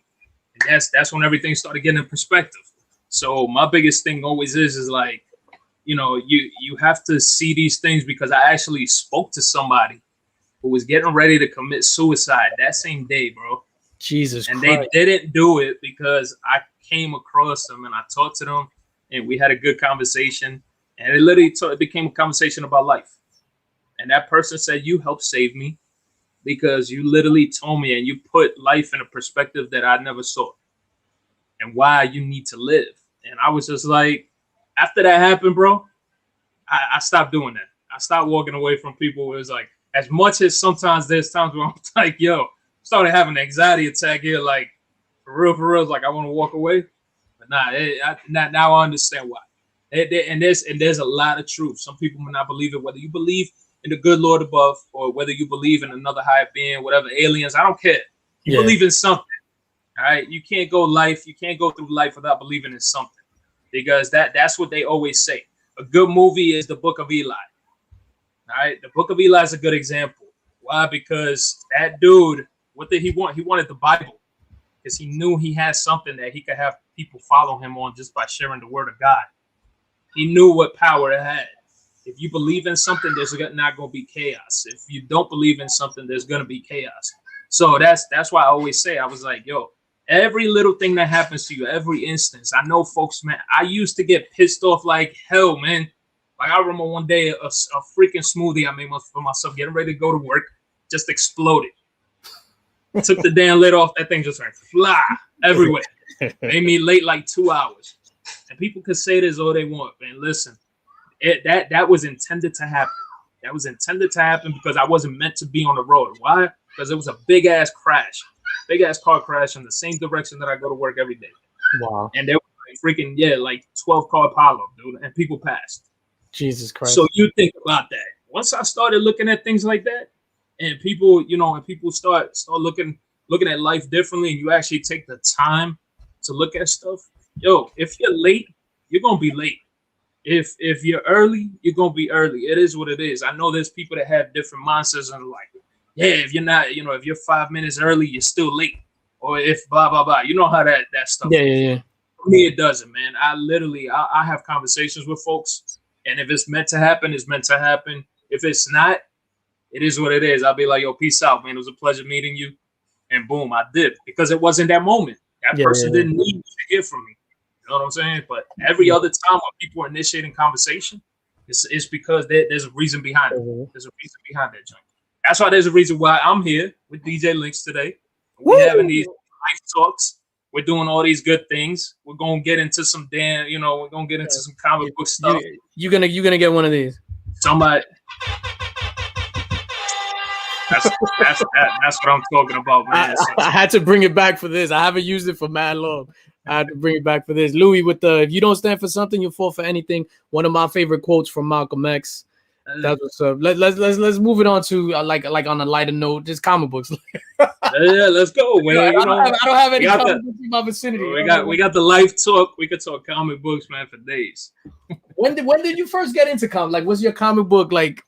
And that's when everything started getting in perspective. So my biggest thing always is like, you know, you have to see these things, because I actually spoke to somebody who was getting ready to commit suicide that same day, bro. Jesus and Christ. They didn't do it because I came across them and I talked to them and we had a good conversation, and it literally it became a conversation about life. And that person said, you helped save me, because you literally told me and you put life in a perspective that I never saw, and why you need to live. And I was just like, after that happened, bro, I stopped doing that. I stopped walking away from people. It was like, as much as sometimes there's times where I'm like, yo, started having an anxiety attack here, like for real, like I want to walk away. But now I understand why. And there's a lot of truth. Some people may not believe it, whether you believe in the good Lord above or whether you believe in another higher being, whatever, aliens, I don't care. You believe in something. All right. You can't go through life without believing in something, because that's what they always say. A good movie is the Book of Eli. All right. The Book of Eli is a good example. Why? Because that dude, what did he want? He wanted the Bible, because he knew he had something that he could have people follow him on just by sharing the word of God. He knew what power it had. If you believe in something, there's not going to be chaos. If you don't believe in something, there's going to be chaos. So that's why I always say, I was like, yo, every little thing that happens to you, every instance. I know, folks, man, I used to get pissed off like hell, man. Like I remember one day a freaking smoothie I made for myself, getting ready to go to work, just exploded. Took the damn lid off. That thing just went fly everywhere. Made me late like 2 hours. And people could say this all they want, man. Listen, that was intended to happen. That was intended to happen because I wasn't meant to be on the road. Why? Because it was a big ass car crash in the same direction that I go to work every day. Wow. And there was like freaking, like 12 car pileup, dude, and people passed. Jesus Christ. So you think about that. Once I started looking at things like that, and people, start looking at life differently, and you actually take the time to look at stuff. Yo, if you're late, you're gonna be late. If you're early, you're gonna be early. It is what it is. I know there's people that have different mindsets and like, yeah, if you're not, if you're 5 minutes early, you're still late. Or if blah blah blah. You know how that stuff. Yeah. For me, it doesn't, man. I have conversations with folks, and if it's meant to happen, it's meant to happen. If it's not, it is what it is. I'll be like, yo, peace out, man. It was a pleasure meeting you. And boom, I did, because it wasn't that moment. That person didn't need to hear from me. You know what I'm saying? But every other time when people are initiating conversation, it's because there's a reason behind it. There's a reason behind that junk. That's why there's a reason why I'm here with DJ Linx today. We're having these life talks. We're doing all these good things. We're gonna get into some we're gonna get into some comic book stuff. You're gonna get one of these. Somebody. That's what I'm talking about, man. I had to bring it back for this. I haven't used it for mad long. I had to bring it back for this. Louis, with the if you don't stand for something, you'll fall for anything. One of my favorite quotes from Malcolm X. That's what's up. Let's move it on to like on a lighter note, just comic books. Yeah, let's go, man. I don't have any comic books in my vicinity. We got the life talk. We could talk comic books, man, for days. When did you first get into comic? Like, what's your comic book like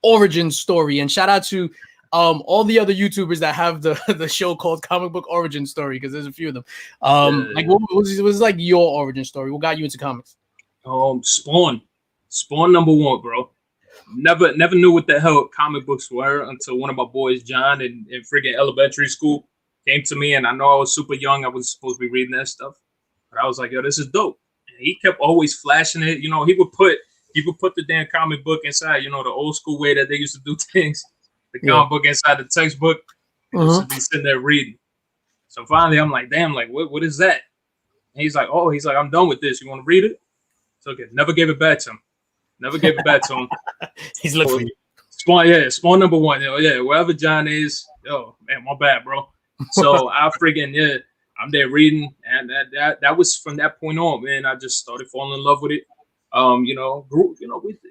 origin story? And shout out to all the other YouTubers that have the the show called Comic Book Origin Story, because there's a few of them. Like what was like your origin story? What got you into comics? Spawn number one, bro. Never knew what the hell comic books were until one of my boys, John, in friggin' elementary school, came to me, and I know I was super young. I was supposed to be reading that stuff, but I was like, "Yo, this is dope." And he kept always flashing it. You know, he would put the damn comic book inside. You know, the old school way that they used to do things. The comic book inside the textbook. And just be sitting there reading. So finally, I'm like, "Damn, like what is that?" And he's like, "I'm done with this. You want to read it?" Took it. Never gave it back to him. He's looking for you. Spawn number one. Wherever John is, man, my bad, bro. So I'm there reading, and that was from that point on, man. I just started falling in love with it.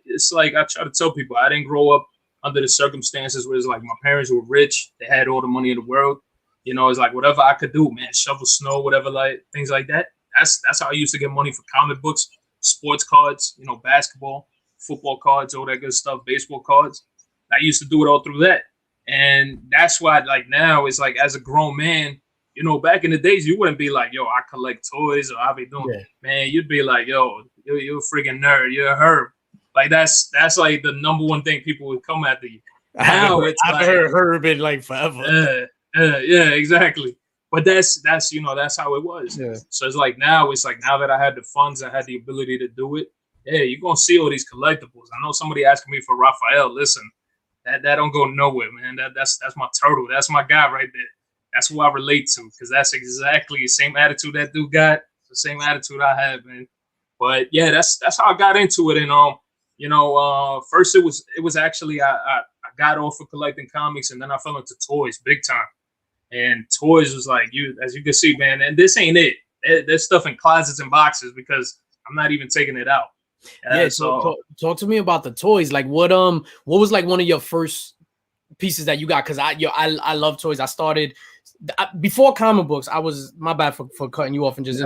It's like I try to tell people, I didn't grow up under the circumstances where it's like my parents were rich, they had all the money in the world. You know, it's like whatever I could do, man, shovel snow, whatever, like things like that. That's how I used to get money for comic books, sports cards, basketball, football cards, all that good stuff, baseball cards. I used to do it all through that. And that's why, like, now it's like, as a grown man, back in the days, you wouldn't be like, "Yo, I collect toys," or "I be doing," man, you'd be like, "Yo, you're a freaking nerd. You're a herb." Like, that's like the number one thing people would come after you. Now I've heard herb in like forever. Yeah, exactly. But that's how it was. Yeah. So it's like now that I had the funds, I had the ability to do it. Yeah, you're gonna see all these collectibles. I know somebody asking me for Raphael. Listen, that don't go nowhere, man. That's my turtle. That's my guy right there. That's who I relate to, because that's exactly the same attitude that dude got. The same attitude I have, man. But yeah, that's how I got into it. And first it was actually I got off of collecting comics, and then I fell into toys big time. And toys was like, as you can see, man. And this ain't it. There's stuff in closets and boxes because I'm not even taking it out. So talk to me about the toys. Like what was like one of your first pieces that you got? Because I love toys. I started before comic books. I was, my bad for cutting you off and just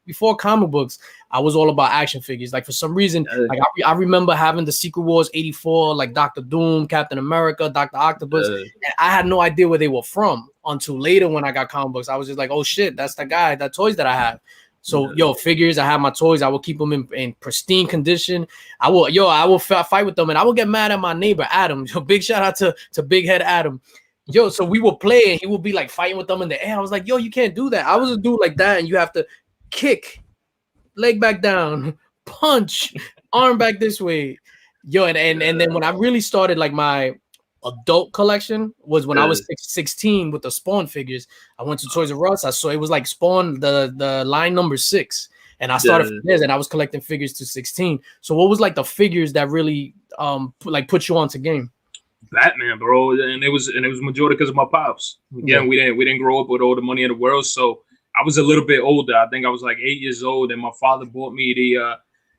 before comic books, I was all about action figures. Like for some reason, like I remember having the Secret Wars '84, like Dr. Doom, Captain America, Dr. Octopus. And I had no idea where they were from until later when I got comic books. I was just like, "Oh shit, that's the guy, that toys that I have." So figures, I have my toys. I will keep them in pristine condition. I will fight with them, and I will get mad at my neighbor Adam. Big shout out to Big Head Adam. So we will play, and he will be like fighting with them in the air. I was like, "Yo, you can't do that." I was a dude like that, and you have to kick, leg back down, punch, arm back this way. And then when I really started like my adult collection was when I was 16 with the Spawn figures. I went to Toys R Us. I saw it was like Spawn, the line number 6, and I started from there, and I was collecting figures to 16. So what was like the figures that really put you onto game? Batman, bro, and it was majority because of my pops. Again, we didn't grow up with all the money in the world, so I was a little bit older. I think I was like 8 years old, and my father bought me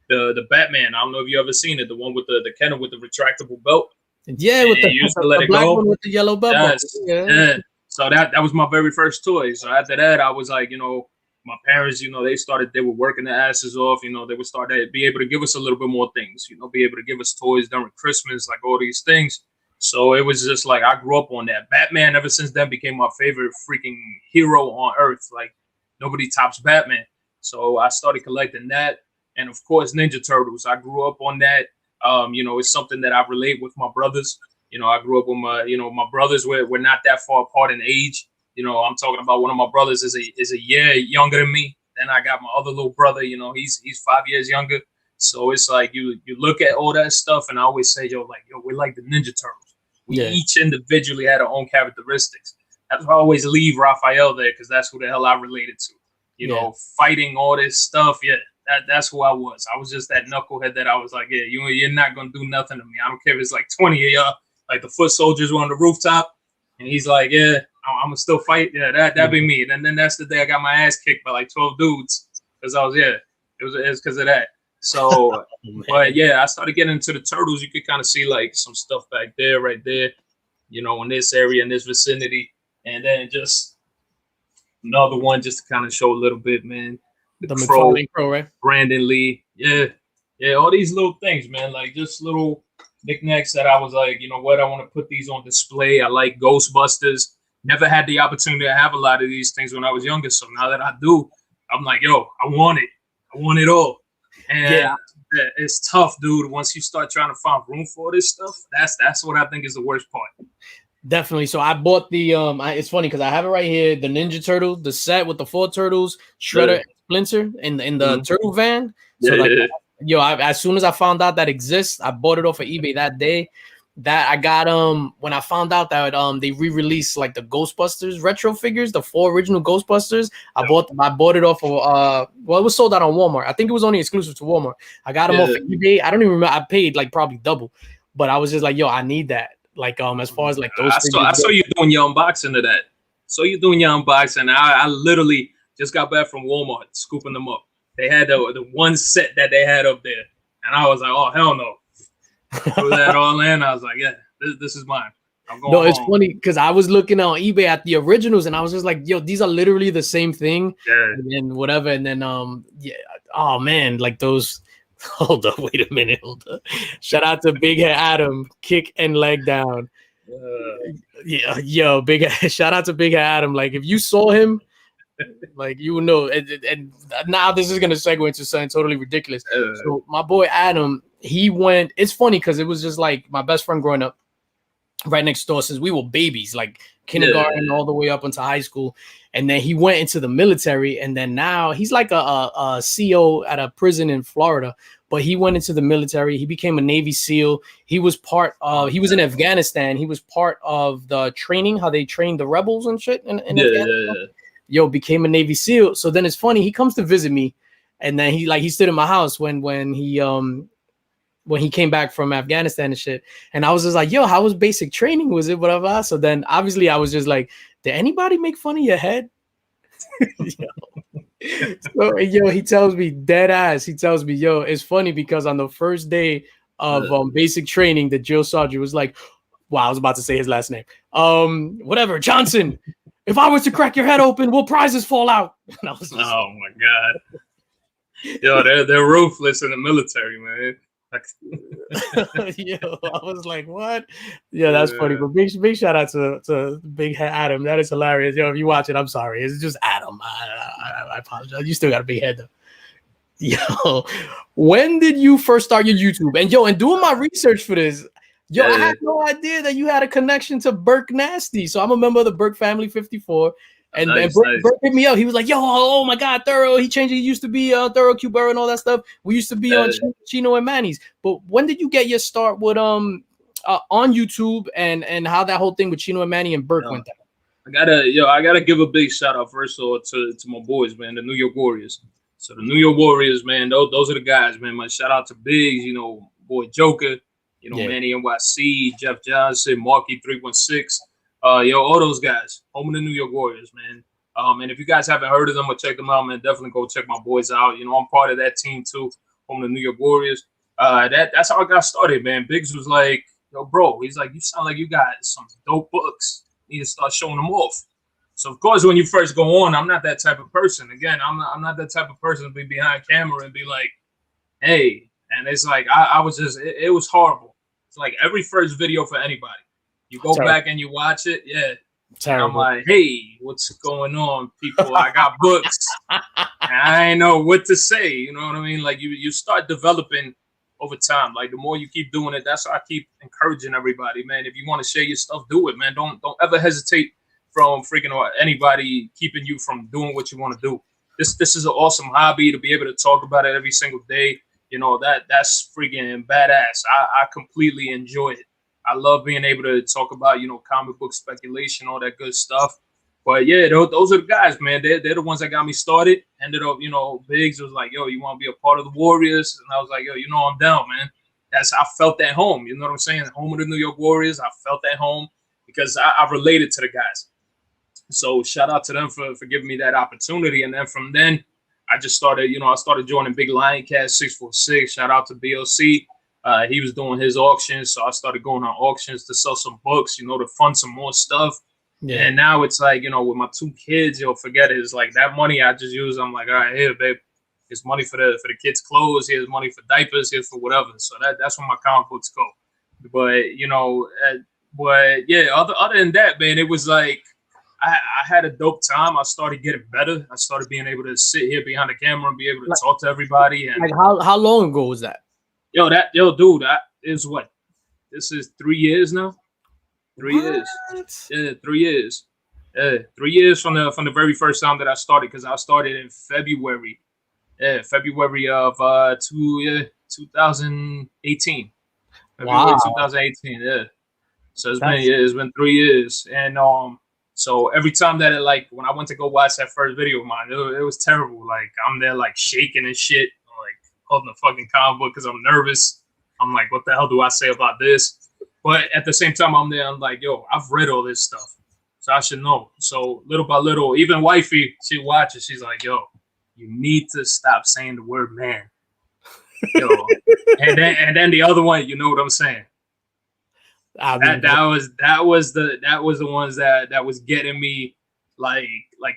the Batman. I don't know if you ever seen it, the one with the kennel with the retractable belt. Yeah, with the black one with the yellow belt. Yes. Yeah. So that was my very first toy. So after that, I was like, my parents, they were working their asses off. They would start to be able to give us a little bit more things. Be able to give us toys during Christmas, like all these things. So it was just like I grew up on that. Batman ever since then became my favorite freaking hero on earth. Like nobody tops Batman. So I started collecting that, and of course Ninja Turtles. I grew up on that. It's something that I relate with my brothers. I grew up with my brothers. We're not that far apart in age. I'm talking about one of my brothers is a year younger than me. Then I got my other little brother. He's 5 years younger. So it's like you look at all that stuff, and I always say, we're like the Ninja Turtles. We each individually had our own characteristics. That's why I always leave Raphael there, because that's who the hell I related to. Fighting all this stuff. Yeah. That's who I was. I was just that knucklehead that I was like, yeah, you're not going to do nothing to me. I don't care if it's like 20 of y'all, like the foot soldiers were on the rooftop. And he's like, yeah, I'm going to still fight. Yeah, that'd be me. And then that's the day I got my ass kicked by like 12 dudes. Because it was because of that. So, but yeah, I started getting into the Turtles. You could kind of see like some stuff back there, right there, in this area, in this vicinity. And then just another one just to kind of show a little bit, man. The Crow, right? Brandon Lee, yeah, all these little things, man, like just little knickknacks that I was like, you know what, I want to put these on display. I like Ghostbusters. Never had the opportunity to have a lot of these things when I was younger. So now that I do, I'm like, yo, I want it. I want it all. Yeah, And it's tough, dude. Once you start trying to find room for this stuff, that's what I think is the worst part. definitely. So I bought the it's funny because I have it right here, the Ninja Turtle, the set with the 4 turtles, Shredder, and Splinter in the turtle van. So like, Yeah. yo, as soon as I found out that exists, I bought it off of eBay that day. That I got when I found out that they re-released like the Ghostbusters retro figures, the 4 original Ghostbusters. I bought it off of well, it was sold out on Walmart. I think it was only exclusive to Walmart. I got them off of eBay. I don't even remember. I paid like probably double, but I was just like, yo, I need that. Like as far as like those I figures saw go. you doing your unboxing of that. So you doing your unboxing. I literally just got back from Walmart scooping them up. They had the one set that they had up there, and I was like, oh hell no. Threw that all in. I was like, yeah, this is mine. I'm going No, it's home. funny because I was looking on eBay at the originals and I was just like, yo, these are literally the same thing. Yeah. And then whatever. And then yeah, oh man, like those. Hold up, wait a minute, hold up. Shout out to Big Head Adam, kick and leg down. Yeah, yo, shout out to Big Head Adam. Like if you saw him, like you would know. And now this is gonna segue into something totally ridiculous. So my boy Adam, he went. It's funny because it was just like my best friend growing up right next door since we were babies, like kindergarten all the way up into high school. And then he went into the military, and then now he's like a CO at a prison in Florida. But he went into the military. He became a Navy SEAL. He was part of. He was in Afghanistan. He was part of the training, how they trained the rebels and shit in Afghanistan. Yo, became a Navy SEAL. So then it's funny. He comes to visit me, and then he stood in my house when he came back from Afghanistan and shit. And I was just like, yo, how was basic training? Was it whatever? So then obviously I was just like, did anybody make fun of your head? So, yo, he tells me dead ass. He tells me, yo, it's funny because on the first day of basic training, the drill sergeant was like, wow, I was about to say his last name. Whatever, Johnson. If I was to crack your head open, will prizes fall out? And I was just, oh my god. Yo, they're ruthless in the military, man. Yo, I was like, what? Yeah, that's funny. But big shout out to Big Head Adam. That is hilarious. Yo, if you watch it, I'm sorry. It's just Adam. I apologize. You still got a big head though. Yo, when did you first start your YouTube? And yo, and doing my research for this, yo, I had no idea that you had a connection to Burke Nasty. So I'm a member of the Burke family 54. And, nice. Burke hit me up. He was like, yo, oh my God, Thoro. He changed. He used to be Thoro Cubero and all that stuff. We used to be on Chino and Manny's. But when did you get your start with on YouTube and how that whole thing with Chino and Manny and Burke went down? I gotta give a big shout out first of all to my boys, man, the New York Warriors. So the New York Warriors, man, those are the guys, man. My shout out to Biggs, you know, boy Joker, you know, Manny NYC, Jeff Johnson, Marky 316. All those guys, home of the New York Warriors, man. And if you guys haven't heard of them or check them out, man, definitely go check my boys out. You know, I'm part of that team too, home of the New York Warriors. That's how I got started, man. Biggs was like, yo, bro, he's like, you sound like you got some dope books. You need to start showing them off. So of course, when you first go on, I'm not that type of person. Again, I'm not that type of person to be behind camera and be like, hey. And it's like I was just it was horrible. It's like every first video for anybody. You go back and you watch it, and I'm like, hey, what's going on, people? I got books. And I ain't know what to say. You know what I mean? Like you start developing over time. Like the more you keep doing it, that's why I keep encouraging everybody, man. If you want to share your stuff, do it, man. Don't ever hesitate from freaking or anybody keeping you from doing what you want to do. This is an awesome hobby to be able to talk about it every single day. You know, that's freaking badass. I completely enjoy it. I love being able to talk about, you know, comic book speculation, all that good stuff. But yeah, those are the guys, man. They're the ones that got me started. Ended up, you know, Biggs was like, yo, you want to be a part of the Warriors? And I was like, yo, you know, I'm down, man. I felt at home. You know what I'm saying? Home of the New York Warriors. I felt at home because I related to the guys. So shout out to them for giving me that opportunity. And then from then, I just started, you know, I started joining Big Lion Cat 646. Shout out to BLC. He was doing his auctions, so I started going on auctions to sell some books, you know, to fund some more stuff. Yeah. And now it's like, you know, with my 2 kids, you'll forget it. It's like that money I just use. I'm like, all right, here, babe, here's money for the kids' clothes. Here's money for diapers. Here's for whatever. So that's where my comic books go. But but yeah, other than that, man, it was like I had a dope time. I started getting better. I started being able to sit here behind the camera and be able to talk to everybody. And like how long ago was that? Dude, that is what, this is 3 years now. 3 years. Yeah, 3 years. 3 years from the very first time that I started, because I started in February. Yeah, February of 2018. February 2018. Yeah. So it's been 3 years, and so every time that when I went to go watch that first video of mine, it was terrible. Like I'm there like shaking and shit, like holding the fucking comic book because I'm nervous. I'm like, what the hell do I say about this? But at the same time, I'm there. I'm like, yo, I've read all this stuff, so I should know. So little by little, even wifey, she watches. She's like, yo, you need to stop saying the word man. Yo, and then the other one, you know what I'm saying? That was the ones that was getting me like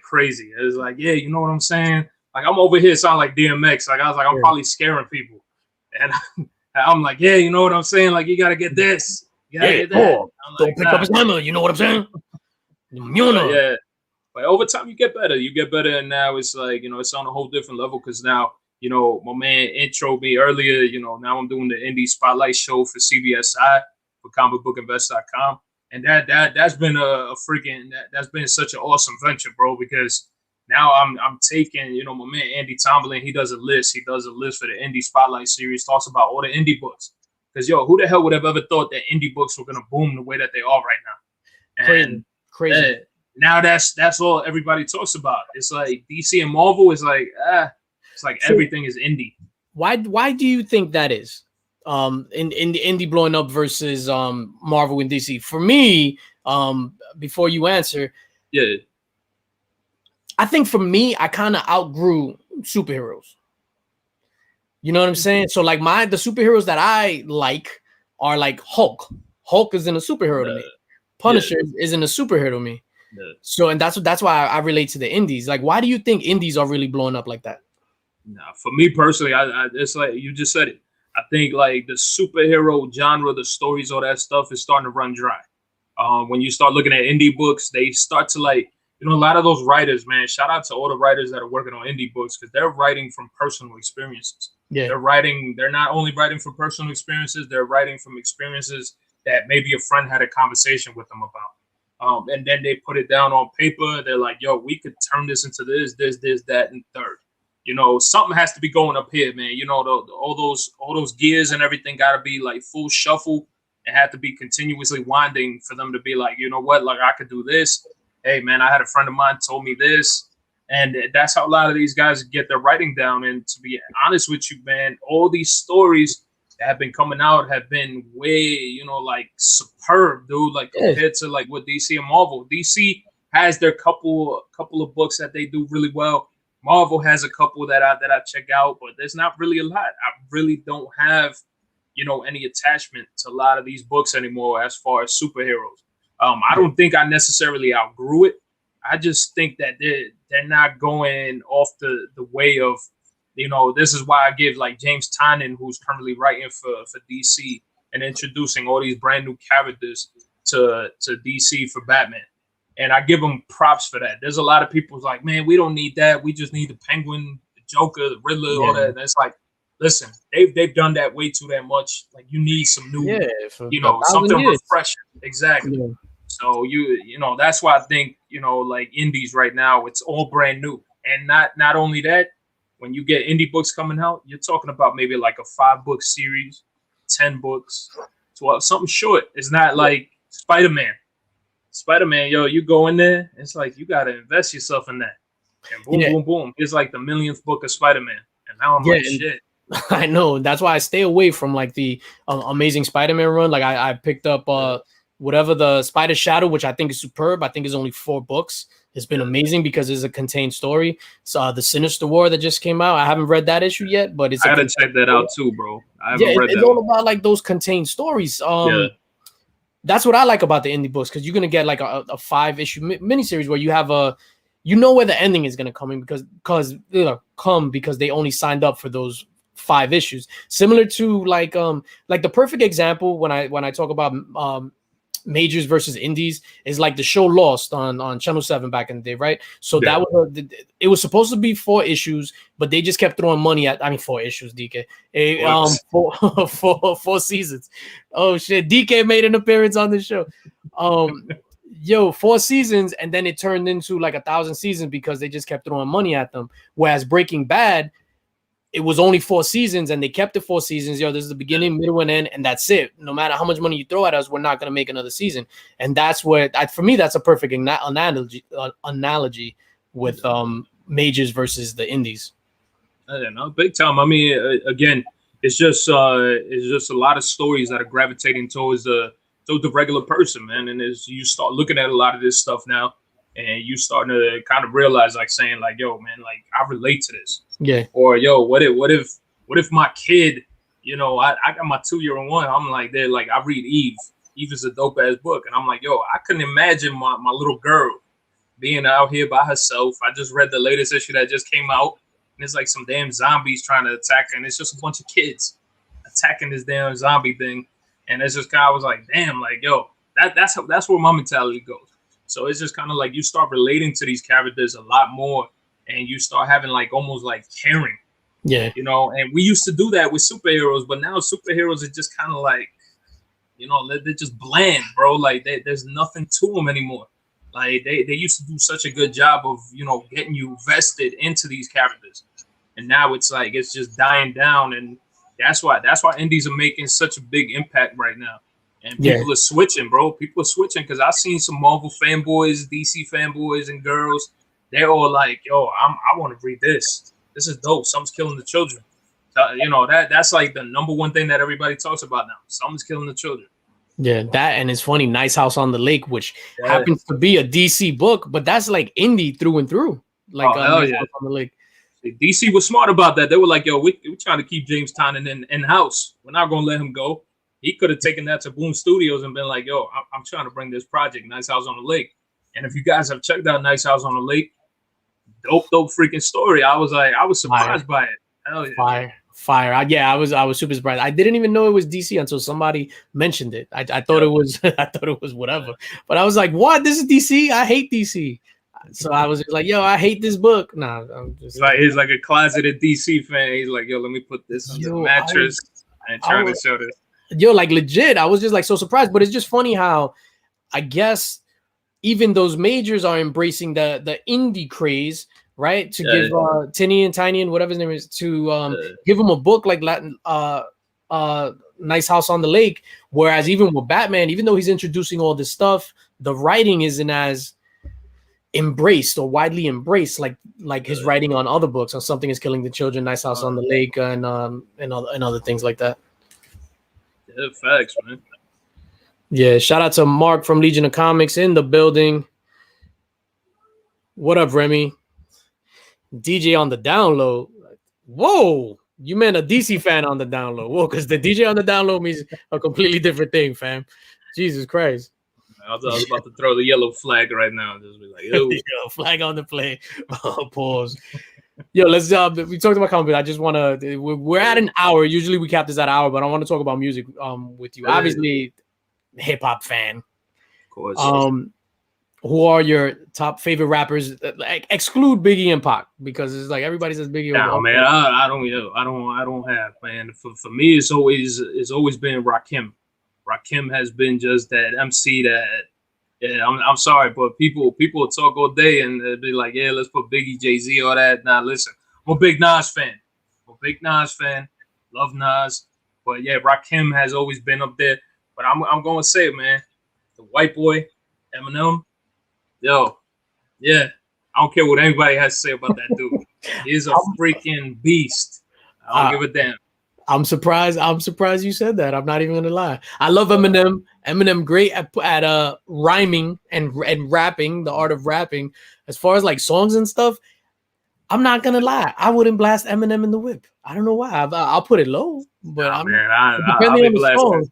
crazy. It was like, yeah, you know what I'm saying? Like I'm over here sound like DMX. Like I was like, I'm probably scaring people, and I'm like, yeah, you know what I'm saying? Like you gotta get this, you gotta get that. Don't pick up his hammer. You know what I'm saying? Yeah, but over time you get better. You get better, and now it's like it's on a whole different level because now my man introed me earlier. Now I'm doing the indie spotlight show for CBSI. For comicbookinvest.com, and that's been that's been such an awesome venture, bro, because now I'm taking my man Andy Tomlin, he does a list for the indie spotlight series, talks about all the indie books, because who the hell would have ever thought that indie books were gonna boom the way that they are right now? And crazy. Now that's all everybody talks about. It's like DC and Marvel is like it's like everything is indie. Why do you think that is? In the indie blowing up versus Marvel and DC. For me, before you answer, I think for me, I kind of outgrew superheroes. You know what I'm saying? So like the superheroes that I like are like Hulk. Hulk isn't a superhero to me. Punisher isn't a superhero to me. So and that's why I relate to the indies. Like, why do you think indies are really blowing up like that? Nah, for me personally, I it's like you just said it. I think like the superhero genre, the stories, all that stuff is starting to run dry. When you start looking at indie books, they start to a lot of those writers, man, shout out to all the writers that are working on indie books because they're writing from personal experiences. Yeah. They're not only writing from personal experiences, they're writing from experiences that maybe a friend had a conversation with them about. And then they put it down on paper. They're like, yo, we could turn this into this, that, and third. Something has to be going up here, man. All those gears and everything got to be like full shuffle and have to be continuously winding for them to be like, you know what, like I could do this. Hey, man, I had a friend of mine told me this. And that's how a lot of these guys get their writing down. And to be honest with you, man, all these stories that have been coming out have been way, like superb, dude, like compared to like what DC and Marvel. DC has their couple of books that they do really well. Marvel has a couple that I check out, but there's not really a lot. I really don't have, any attachment to a lot of these books anymore as far as superheroes. I don't think I necessarily outgrew it. I just think that they're not going off the way of, this is why I give like James Tynion, who's currently writing for DC and introducing all these brand new characters to DC for Batman. And I give them props for that. There's a lot of people who's like, man, we don't need that. We just need the Penguin, the Joker, the Riddler, all that. And it's like, listen, they've done that way too damn much. Like you need some new, something refreshing. Exactly. Yeah. So that's why I think, like indies right now, it's all brand new. And not only that, when you get indie books coming out, you're talking about maybe like a 5-book series, 10 books, 12, something short. It's not like Spider-Man, you go in there, it's like you got to invest yourself in that. And boom, boom, boom. It's like the millionth book of Spider-Man. And now I'm like, shit. I know. That's why I stay away from like the Amazing Spider-Man run. Like I picked up whatever the Spider Shadow, which I think is superb. I think is only 4 books. It's been amazing because it's a contained story. So the Sinister War that just came out, I haven't read that issue yet, but I gotta check that out too, bro. I haven't read that. It's all about like those contained stories. That's what I like about the indie books, because you're gonna get like a 5-issue miniseries where you have where the ending is gonna come in because they only signed up for those 5 issues, similar to like the perfect example when I talk about majors versus indies is like the show Lost on Channel 7 back in the day, right? So that was it was supposed to be 4 issues, but they just kept throwing money at 4 issues, DK. Four seasons. Oh shit, DK made an appearance on the show. 4 seasons, and then it turned into like 1,000 seasons because they just kept throwing money at them. Whereas Breaking Bad, it was only 4 seasons, and they kept it 4 seasons. This is the beginning, middle, and end, and that's it. No matter how much money you throw at us, we're not going to make another season. And that's for me, that's a perfect analogy with majors versus the indies. Big time. I mean, again, it's just a lot of stories that are gravitating towards the regular person, man. And as you start looking at a lot of this stuff now, and you starting to kind of realize, like saying, like, yo, man, like I relate to this. Yeah. Or yo, what if my kid, I got my 2-year-old one. I'm like, they're like, I read Eve. Eve is a dope ass book, and I'm like, yo, I couldn't imagine my little girl being out here by herself. I just read the latest issue that just came out, and it's like some damn zombies trying to attack her, and it's just a bunch of kids attacking this damn zombie thing, and it's just kind of, I was like, damn, like, yo, that's where my mentality goes. So it's just kind of like you start relating to these characters a lot more, and you start having like almost like caring. Yeah. And we used to do that with superheroes, but now superheroes are just kind of like, they're just bland, bro. Like there's nothing to them anymore. Like they used to do such a good job of, getting you vested into these characters. And now it's like, it's just dying down. And that's why indies are making such a big impact right now. And people are switching, bro. People are switching because I've seen some Marvel fanboys, DC fanboys, and girls. They're all like, "Yo, I want to read this. This is dope. Something's killing the children." That's like the number one thing that everybody talks about now. Something's killing the children. Yeah, that, and it's funny. Nice House on the Lake, which happens to be a DC book, but that's like indie through and through. Like Nice House on the Lake. DC was smart about that. They were like, "Yo, we're trying to keep James Tynion in house. We're not gonna let him go." He could have taken that to Boom Studios and been like, yo, I'm trying to bring this project, Nice House on the Lake. And if you guys have checked out Nice House on the Lake, dope freaking story. I was surprised by it. Hell yeah. Fire. I was super surprised. I didn't even know it was DC until somebody mentioned it. I thought it was whatever. But I was like, what? This is DC? I hate DC. So I was just like, yo, I hate this book. Nah, I'm just he's like a closeted DC fan. He's like, yo, let me put this on the mattress and try to show this. Yo, like legit, I was just like so surprised. But it's just funny how I guess even those majors are embracing the indie craze, right? To give Tiny and whatever his name is, to give him a book like Nice House on the Lake. Whereas even with Batman, even though he's introducing all this stuff, the writing isn't as embraced or widely embraced like his writing on other books. On Something Is Killing the Children, Nice House on the Lake, and other things like that. Yeah, facts, man. Yeah, shout out to Mark from Legion of Comics in the building. What up, Remy? DJ on the download. Whoa, you meant a DC fan on the download. Whoa, because the DJ on the download means a completely different thing, fam. Jesus Christ. I was about to throw the yellow flag right now. Just be like, yo, flag on the play. Pause. Yo, let's we talked about comics. I just want to we're at an hour. Usually we cap this at an hour, but I want to talk about music with you. Obviously, hip hop fan. Of course. Who are your top favorite rappers? Like, exclude Biggie and Pac, because it's like everybody says Biggie. No, man, I don't have, man. For me, it's always been Rakim. Rakim has been just that MC that. Yeah, I'm sorry, but people will talk all day and they'll be like, yeah, let's put Biggie, Jay-Z, all that. Nah, listen, I'm a big Nas fan. Love Nas. But yeah, Rakim has always been up there. But I'm going to say it, man. The white boy, Eminem. Yo, yeah. I don't care what anybody has to say about that dude. He's a freaking beast. I don't give a damn. I'm surprised you said that. I'm not even gonna lie. I love Eminem. Eminem great at rhyming and rapping, the art of rapping. As far as like songs and stuff, I'm not gonna lie. I wouldn't blast Eminem in the whip. I don't know why. I'll put it low, but I'll be blasting.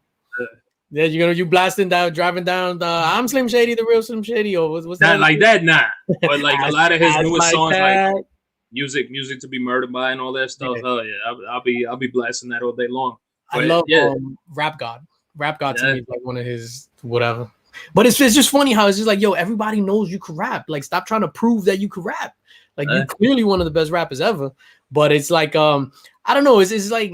Yeah, you blasting down, driving down the I'm Slim Shady, the real Slim Shady, or what's that? Not like that, nah. But like a lot of his newest songs, like music to be murdered by and all that stuff. Yeah. Hell yeah, I'll be blasting that all day long. I But love yeah, Rap God. Rap God to yeah, me is like one of his whatever. But it's just funny how it's just like, yo, everybody knows you can rap. Like, stop trying to prove that you can rap. Like, you're clearly one of the best rappers ever. But it's like, I don't know. It's like,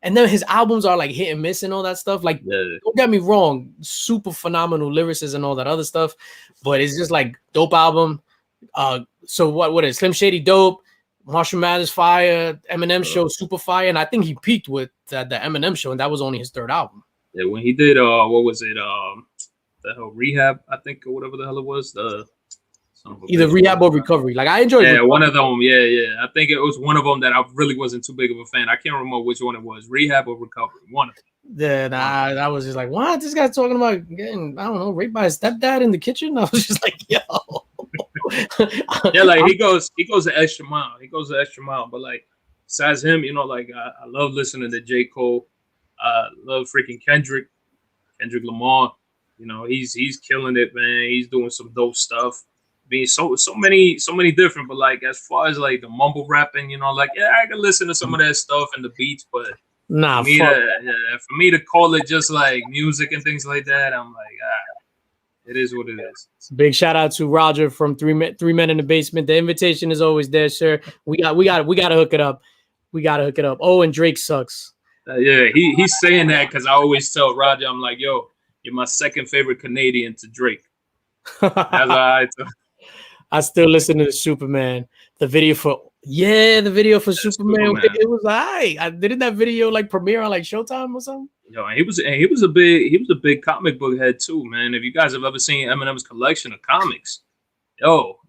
and then his albums are like hit and miss and all that stuff. Like, yeah. don't get me wrong, super phenomenal lyricists and all that other stuff. But it's just like dope album. So what is Slim Shady dope? Marshall Mathers fire, Eminem show super fire, and I think he peaked with the Eminem show, and that was only his third album. Yeah, when he did what was it? The hell Rehab, I think, or whatever the hell it was. Either Rehab or Recovery. Like I enjoyed. Yeah, Recovery. one of them. Yeah. I think it was one of them that I really wasn't too big of a fan. I can't remember which one it was. Rehab or Recovery. One of them. Then I was just like, what? This guy's talking about getting, I don't know, raped by his stepdad in the kitchen. I was just like, yo. Yeah, like he goes the extra mile. He goes the extra mile. But like, besides him, you know, like I love listening to J. Cole. Love freaking Kendrick Lamar. You know, he's killing it, man. He's doing some dope stuff. Being so many different, but like as far as like the mumble rapping, you know, like yeah, I can listen to some of that stuff and the beats, but nah, for me to call it just like music and things like that, I'm like, it is what it is. Big shout out to Roger from Three Men in the Basement. The invitation is always there, sir. We got to hook it up. We got to hook it up. Oh, and Drake sucks. Yeah, he's saying that because I always tell Roger, I'm like, yo, you're my second favorite Canadian to Drake. That's why I tell. I still listen to the Superman. The video for Superman. It was didn't that video like premiere on like Showtime or something? Yo, and he was a big comic book head too, man. If you guys have ever seen Eminem's collection of comics, yo,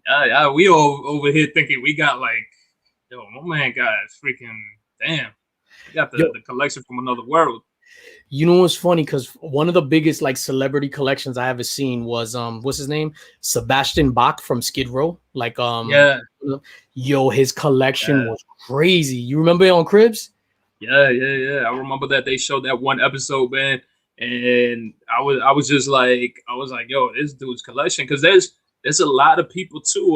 we all over here thinking we got like, yo, my man got freaking damn. He got the collection from another world. You know what's funny? Because one of the biggest like celebrity collections I ever seen was what's his name? Sebastian Bach from Skid Row. Like yo, his collection was crazy. You remember it on Cribs? Yeah. I remember that they showed that one episode, man, and I was like, yo, this dude's collection, because there's a lot of people too.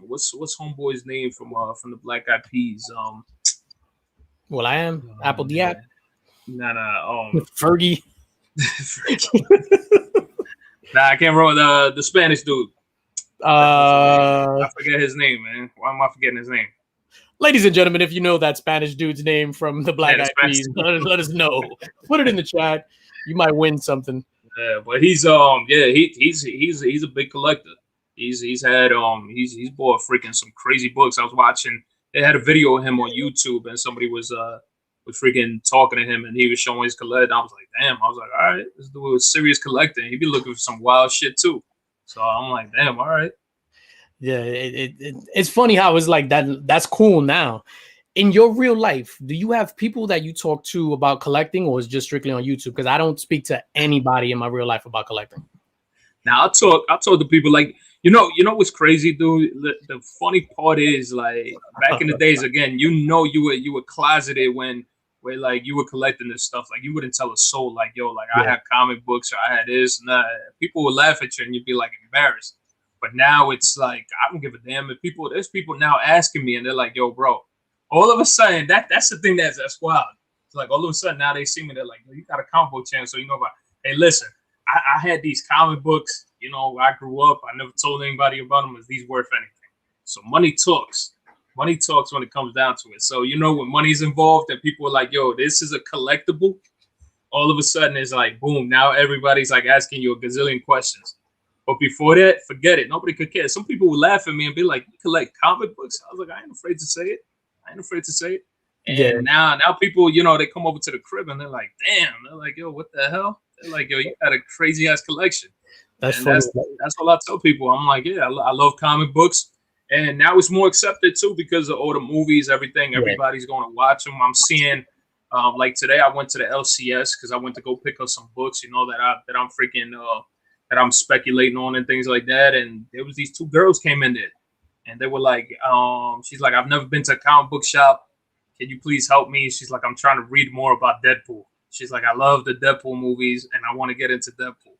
What's homeboy's name from the Black Eyed Peas? Well, I am Apple Diap. Fergie. I can't remember the Spanish dude. I forget his name, man. Why am I forgetting his name? Ladies and gentlemen, if you know that Spanish dude's name from the Black Eyed Peas, let us know. Put it in the chat. You might win something. Yeah, but he's a big collector. He's bought freaking some crazy books. I was watching. They had a video of him on YouTube, and somebody was freaking talking to him, and he was showing his collection. I was like, damn. I was like, all right, this dude was serious collecting. He'd be looking for some wild shit too. So I'm like, damn, all right. Yeah, it's funny how it's like that. That's cool now. In your real life, do you have people that you talk to about collecting, or is it just strictly on YouTube? Because I don't speak to anybody in my real life about collecting. Now I talk to people like, you know what's crazy, dude? The funny part is, like, back in the days, again, you were closeted where like you were collecting this stuff. Like, you wouldn't tell a soul, like, yo, like I have comic books, or I had this and that. People would laugh at you and you'd be like embarrassed. But now it's like, I don't give a damn. There's people now asking me, and they're like, yo, bro, all of a sudden, that's the thing that's wild. It's like, all of a sudden, now they see me, they're like, yo, you got a comic book channel, so you know about, hey, listen, I had these comic books, you know, I grew up, I never told anybody about them. Is these worth anything? So money talks. Money talks when it comes down to it. So, you know, when money's involved and people are like, yo, this is a collectible, all of a sudden it's like, boom, now everybody's like asking you a gazillion questions. But before that, forget it. Nobody could care. Some people would laugh at me and be like, you collect comic books? I was like, I ain't afraid to say it. And now people, you know, they come over to the crib and they're like, damn. They're like, yo, what the hell? They're like, yo, you got a crazy ass collection. That's what I tell people. I'm like, yeah, I love comic books. And now it's more accepted too because of all the movies, everything. Everybody's going to watch them. I'm seeing, like today, I went to the LCS because I went to go pick up some books, you know, that I'm speculating on and things like that. And there was these two girls came in there, and they were like, she's like, I've never been to a comic book shop. Can you please help me? She's like, I'm trying to read more about Deadpool. She's like, I love the Deadpool movies, and I want to get into Deadpool.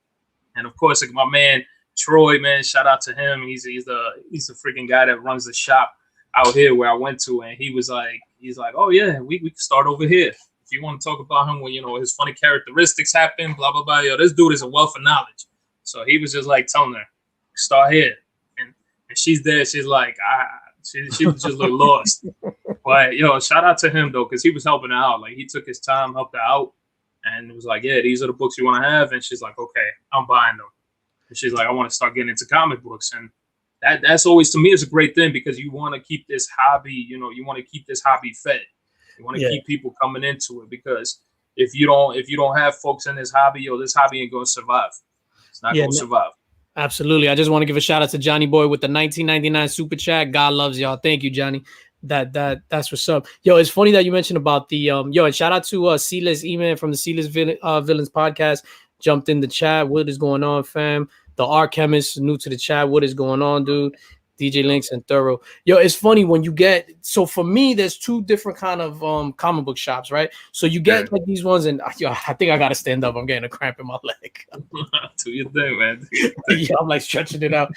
And of course, like my man Troy, man, shout out to him. He's the freaking guy that runs the shop. out here where I went to, and he's like, oh yeah, we can start over here. If you want to talk about him when his funny characteristics happen, blah blah blah. Yo, this dude is a wealth of knowledge. So he was just like telling her, start here, and she's there. She's like, she was just like lost. But shout out to him though, because he was helping her out. Like he took his time, helped her out, and it was like, yeah, these are the books you want to have. And she's like, okay, I'm buying them. And she's like, I want to start getting into comic books, and that's always, to me, is a great thing, because you want to keep this hobby, you want to keep this hobby fed. You want to keep people coming into it, because if you don't have folks in this hobby, this hobby ain't going to survive. It's not going to survive. Absolutely. I just want to give a shout out to Johnny Boy with the 1999 super chat. God loves y'all. Thank you, Johnny. That's what's up. Yo, it's funny that you mentioned about the and shout out to C-List E-Man from the C-List Villains podcast. Jumped in the chat. What is going on, fam? The Art Chemist, new to the chat. What is going on, dude? DJ Linx and Thoro. Yo, it's funny when you get, so for me, there's two different kind of comic book shops, right? So you get like these ones, and I think I gotta stand up. I'm getting a cramp in my leg. Do your thing, man. Yeah, I'm like stretching it out.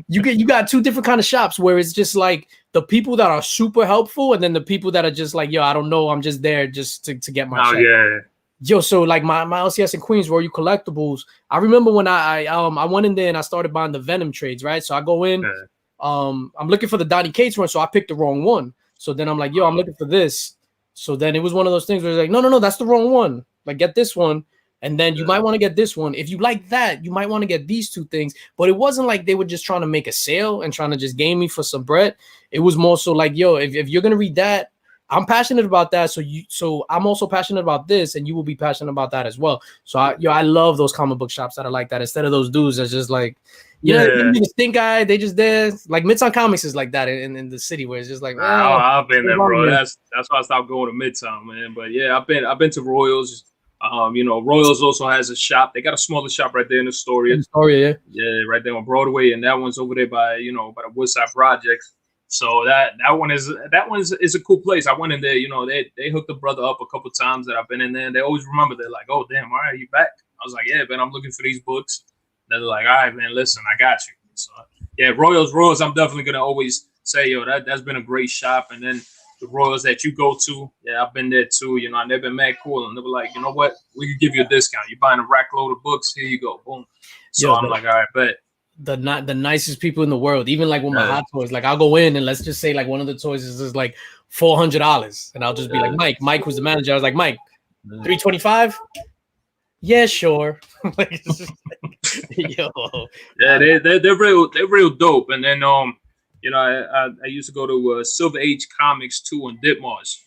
You got two different kind of shops where it's just like the people that are super helpful, and then the people that are just like, yo, I don't know, I'm just there just to get my check. Yeah. Yo, so like my LCS in Queens, Royal Collectibles. I remember when I went in there and I started buying the Venom trades, right? So I go in. Yeah. I'm looking for the Donny Cates one, so I picked the wrong one. So then I'm like, yo, I'm looking for this. So then it was one of those things where it's like, no, that's the wrong one. Like, get this one. And then you might want to get this one. If you like that, you might want to get these two things. But it wasn't like they were just trying to make a sale and trying to just game me for some bread. It was more so like, yo, if you're going to read that, I'm passionate about that. So I'm also passionate about this, and you will be passionate about that as well. So I love those comic book shops that are like that, instead of those dudes that's just like, the stink eye, they just there. Like Midtown Comics is like that in the city, where it's just like, I've been there, bro. That's why I stopped going to Midtown, man. But yeah, I've been to Royals. Royals also has a shop. They got a smaller shop right there in Astoria. Yeah, right there on Broadway, and that one's over there by by the Woodside Projects. So that one is a cool place. I went in there. They hooked the brother up a couple times that I've been in there, and they always remember. They're like, "Oh, damn, all right, you back?" I was like, "Yeah, man, I'm looking for these books." They're like, "All right, man, listen, I got you." So yeah, Royals. I'm definitely gonna always say, yo, that's been a great shop. And then the Royals that you go to, yeah, I've been there too. And they've been mad cool, and they were like, you know what, we could give you a discount. You're buying a rack load of books, here you go, boom. So I'm like, all right, bet. The nicest people in the world, even like with my hot toys. Like I'll go in and let's just say like one of the toys is just like $400, and I'll just be like, Mike, who's the manager. I was like, Mike, $325. Yeah, sure. Like, yo, yeah, they're real dope. And then I used to go to Silver Age Comics 2 in Ditmars.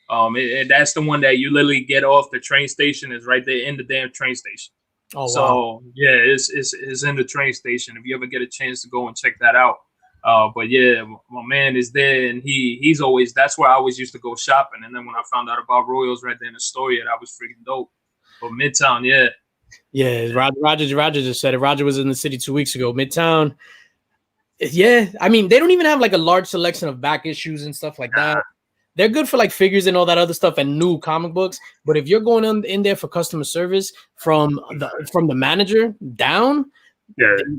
And that's the one that you literally get off the train station. Is right there in the damn train station. Oh, so wow. Yeah, it's in the train station. If you ever get a chance to go and check that out. But yeah, my man is there, and he's always, that's where I always used to go shopping. And then when I found out about Royals right there in Astoria, that was freaking dope. But Midtown, yeah. Roger just said it. Roger was in the city 2 weeks ago. Midtown, yeah. I mean, they don't even have like a large selection of back issues and stuff like that. They're good for like figures and all that other stuff and new comic books. But if you're going in there for customer service from the manager down,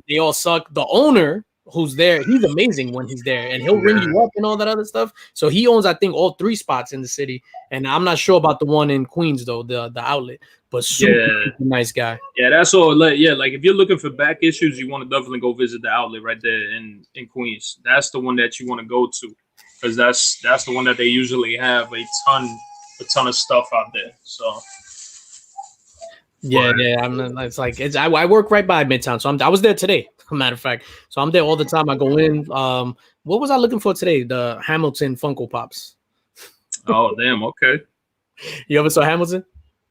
they all suck. The owner, who's there, he's amazing when he's there, and he'll ring you up and all that other stuff. So he owns, I think, all 3 spots in the city, and I'm not sure about the one in Queens though, the outlet. But super nice guy. Yeah, that's all. Like if you're looking for back issues, you want to definitely go visit the outlet right there in Queens. That's the one that you want to go to, because that's the one that they usually have a ton of stuff out there. So. Yeah. I work right by Midtown, so I was there today. Matter of fact, so I'm there all the time. I go in. What was I looking for today? The Hamilton Funko Pops. Oh damn! Okay. You ever saw Hamilton?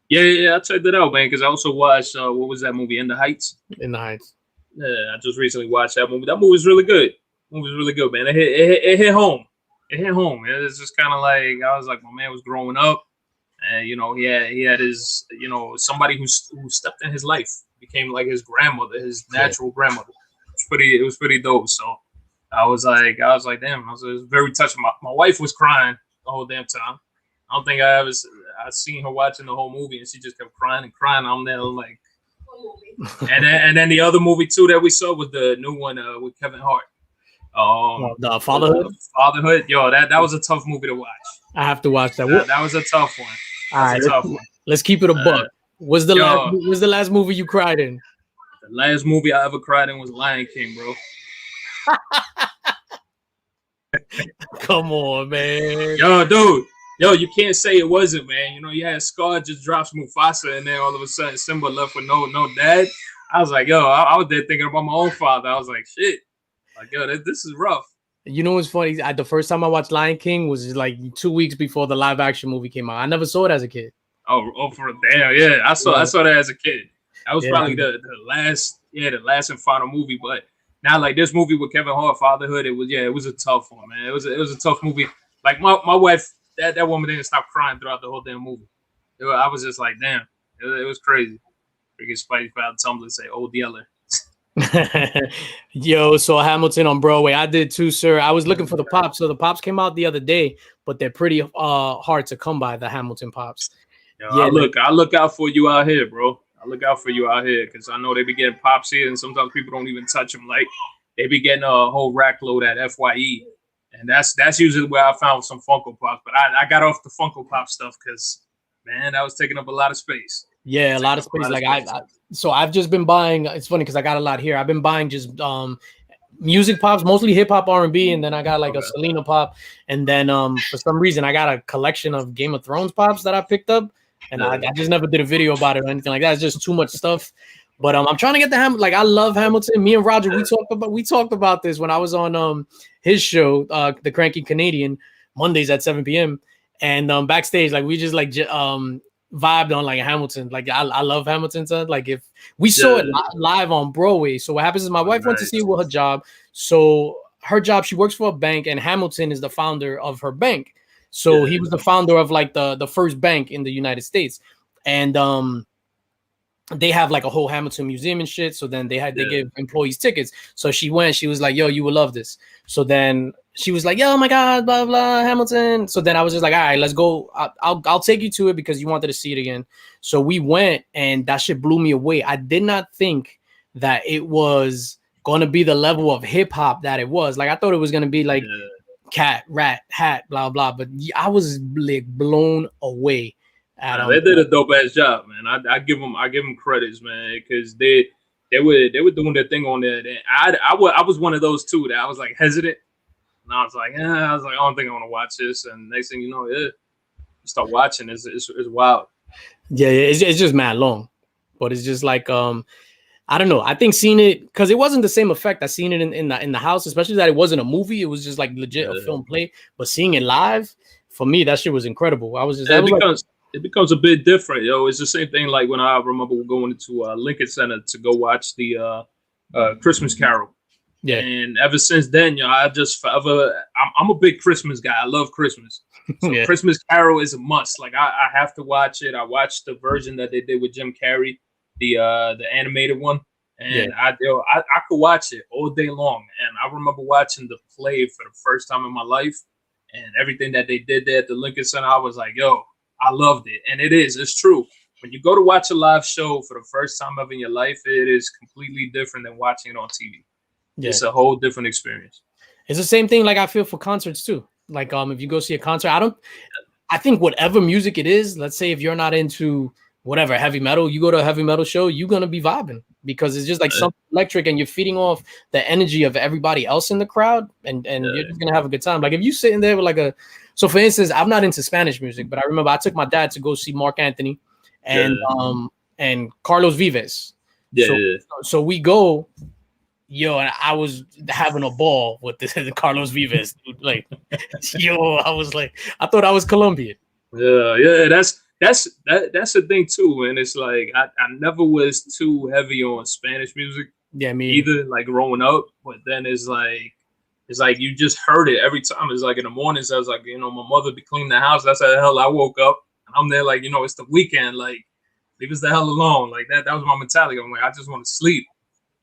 Yeah. I checked it out, man. Because I also watched what was that movie? In the Heights. In the Heights. Yeah, I just recently watched that movie. That movie was really good. Man. It hit home. It hit home. It was just kind of like, I was like, my man was growing up, and he had his somebody who stepped in his life, became like his grandmother, his natural grandmother. It was pretty dope. So I was like, damn, it was very touching. My wife was crying the whole damn time. I don't think I seen her watching the whole movie, and she just kept crying and crying. I'm there like, and then the other movie too that we saw was the new one with Kevin Hart. The Fatherhood. Fatherhood. Yo, that was a tough movie to watch. I have to watch that. That was a tough one. All right, let's keep it a buck. What's the last movie you cried in? The last movie I ever cried in was Lion King, bro. Come on, man. Yo, dude. Yo, you can't say it wasn't, man. You know, you had Scar just drops Mufasa, and then all of a sudden Simba left with no dad. I was like, yo, I was there thinking about my own father. I was like, shit. Like, yo, this is rough. You know what's funny? The first time I watched Lion King was like 2 weeks before the live action movie came out. I never saw it as a kid. Oh, for a damn, yeah. I saw that as a kid. That was probably the last and final movie. But now, like this movie with Kevin Hart, Fatherhood, it was a tough one, man. It was a tough movie. Like my wife, that woman didn't stop crying throughout the whole damn movie. I was just like, damn, it was crazy. Freaking Spidey found Tumblr say, "Old Yeller." Yo, so Hamilton on Broadway. I did too, sir. I was looking for the pops. So the pops came out the other day, but they're pretty hard to come by, the Hamilton pops. Yo, I look out for you out here, bro. I look out for you out here because I know they be getting pops here, and sometimes people don't even touch them. Like they be getting a whole rack load at FYE, and that's usually where I found some Funko Pops. But I got off the Funko Pop stuff because, man, that was taking up a lot of space. Yeah, a lot of space. Like I've just been buying. It's funny because I got a lot here. I've been buying just music pops, mostly hip hop, R&B, and then I got like a Selena pop, and then for some reason I got a collection of Game of Thrones pops that I picked up, and I just never did a video about it or anything like that. It's just too much stuff. But I'm trying to get the Like I love Hamilton. Me and Roger, we talked about this when I was on his show, The Cranky Canadian, Mondays at 7 p.m. And backstage, like we just like vibed on like Hamilton. Like I love Hamilton, son. Like if we saw it live on Broadway. So what happens is my wife went to see it with her job. So her job, she works for a bank, and Hamilton is the founder of her bank. So he was the founder of like the first bank in the United States. And they have like a whole Hamilton museum and shit. So then they give employees tickets. So she went, she was like, yo, you will love this. So then she was like, yo, oh my God, blah, blah, Hamilton. So then I was just like, all right, let's go. I'll take you to it because you wanted to see it again. So we went, and that shit blew me away. I did not think that it was going to be the level of hip hop that it was. Like, I thought it was going to be like cat, rat, hat, blah, blah. But I was like blown away. They did a dope ass job, man. I give them credits, man, because they were doing their thing on there. And I was one of those too that I was like hesitant, and I was like, I don't think I want to watch this. And next thing you know, you start watching. It's wild. Yeah, it's just mad long, but it's just like I don't know. I think seeing it, because it wasn't the same effect. I seen it in the house, especially that it wasn't a movie. It was just like legit a film play. But seeing it live, for me, that shit was incredible. I was just it becomes a bit different, yo. It's the same thing like when I remember going into Lincoln Center to go watch the Christmas Carol. Yeah. And ever since then, yo, I just forever. I'm a big Christmas guy. I love Christmas. So Christmas Carol is a must. Like I have to watch it. I watched the version that they did with Jim Carrey, the animated one, and I could watch it all day long. And I remember watching the play for the first time in my life, and everything that they did there at the Lincoln Center. I was like, yo, I loved it. And it's true. When you go to watch a live show for the first time ever in your life, it is completely different than watching it on TV. Yeah. It's a whole different experience. It's the same thing like I feel for concerts too. Like if you go see a concert, I think whatever music it is, let's say if you're not into whatever heavy metal, you go to a heavy metal show, you're gonna be vibing because it's just like something electric, and you're feeding off the energy of everybody else in the crowd, and you're just gonna have a good time. Like if you sitting there with like so for instance, I'm not into Spanish music, but I remember I took my dad to go see Mark Anthony and Carlos Vives. So we go, yo, and I was having a ball with the Carlos Vives, dude. Like, yo, I thought I was Colombian. Yeah, that's the thing too, and it's like I never was too heavy on Spanish music. Yeah, me either. Like growing up, but then it's like you just heard it every time. It's like in the mornings, I was like, my mother be cleaning the house. That's how the hell I woke up, and I'm there like, it's the weekend. Like, leave us the hell alone. Like that was my mentality. I'm like, I just want to sleep,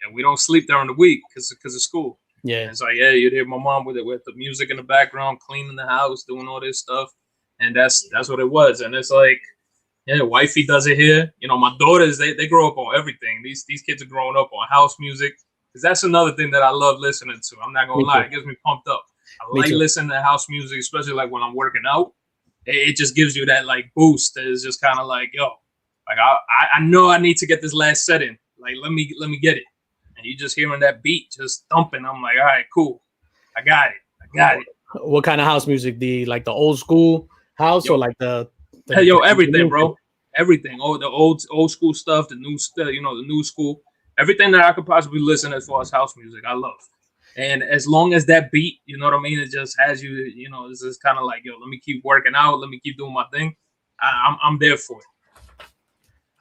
and we don't sleep during the week because of school. Yeah, and it's like, you'd hear my mom with the music in the background, cleaning the house, doing all this stuff. And that's what it was. And it's like, wifey does it here. My daughters, they grow up on everything. These kids are growing up on house music. because that's another thing that I love listening to. I'm not gonna lie, it gets me pumped up. I like listening to house music, especially like when I'm working out. It just gives you that like boost. It's just kind of like, yo, like I know I need to get this last set in. Like let me get it. And you just hearing that beat just thumping. I'm like, all right, cool. I got it. What kind of house music? The old school house, or like the everything, bro. Everything. Oh, the old school stuff, the new stuff, the new school. Everything that I could possibly listen as far as house music, I love. And as long as that beat, you know what I mean, it just has you, it's just kind of like, yo, let me keep working out, let me keep doing my thing. I'm there for it.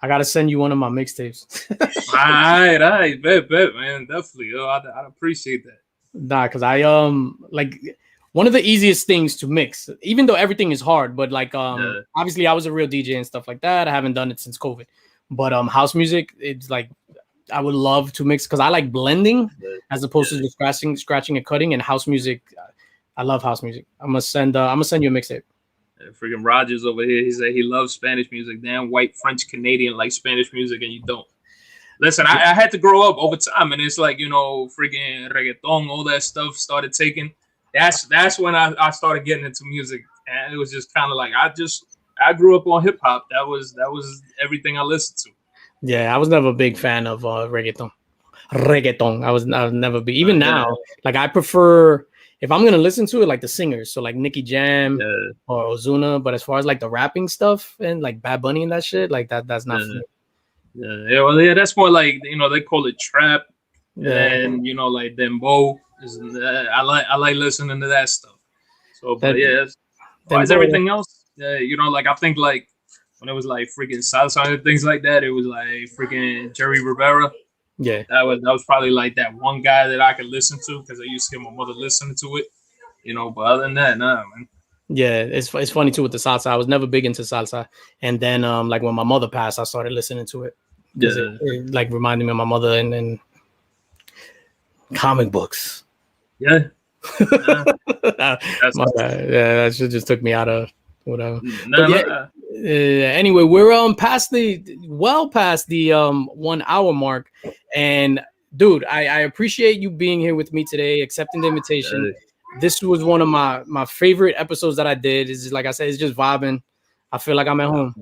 I gotta send you one of my mixtapes. all right, bet, man, definitely. I'd appreciate that. Nah, because I like one of the easiest things to mix, even though everything is hard, but like obviously I was a real DJ and stuff like that. I haven't done it since COVID, but house music, it's like I would love to mix because I like blending as opposed to just scratching and cutting. And house music, I love house music. I'm gonna send you a mixtape. Freaking Rogers over here, he said he loves Spanish music. Damn white French Canadian like Spanish music, and you don't. Listen, I had to grow up over time, and it's like, freaking reggaeton, all that stuff started taking. That's when I started getting into music, and it was just kind of like I grew up on hip hop. That was everything I listened to. Yeah, I was never a big fan of reggaeton. I'll never be. Even now, like I prefer, if I'm gonna listen to it, like the singers, so like Nicki Jam or Ozuna. But as far as like the rapping stuff and like Bad Bunny and that shit, like that's not for me. Yeah, that's more like they call it trap, and like dembow. I like listening to that stuff. So, but as far as everything else, like I think like when it was like freaking salsa and things like that, it was like freaking Jerry Rivera. Yeah, that was probably like that one guy that I could listen to because I used to hear my mother listening to it. But other than that, nah, man. Yeah, it's funny too with the salsa. I was never big into salsa, and then like when my mother passed, I started listening to it because it like reminded me of my mother, and then comic books. Yeah. That shit just took me out of whatever. Anyway, we're past the 1 hour mark, and dude, I appreciate you being here with me today, accepting the invitation. This was one of my favorite episodes that I did. Is like I said, it's just vibing. I feel like I'm at home.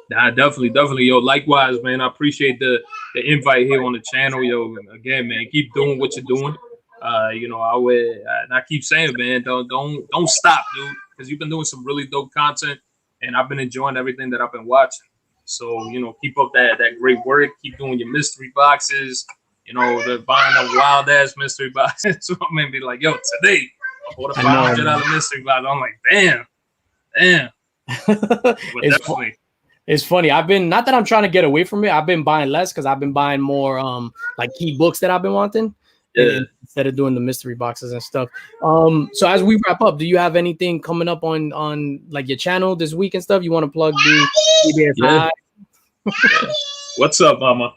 Nah, definitely, yo. Likewise, man. I appreciate the invite here on the channel, yo. Again, man, keep doing what you're doing. I keep saying, man, don't stop, dude, because you've been doing some really dope content, and I've been enjoying everything that I've been watching. So, keep up that great work. Keep doing your mystery boxes. They're buying the wild ass mystery boxes. So I'm gonna be like, yo, today I bought a $500 mystery box. I'm like, damn. But It's funny. I've been, not that I'm trying to get away from it. I've been buying less because I've been buying more like key books that I've been wanting. Instead of doing the mystery boxes and stuff. So as we wrap up, do you have anything coming up on like your channel this week and stuff? You want to plug the BBFI? What's up, mama?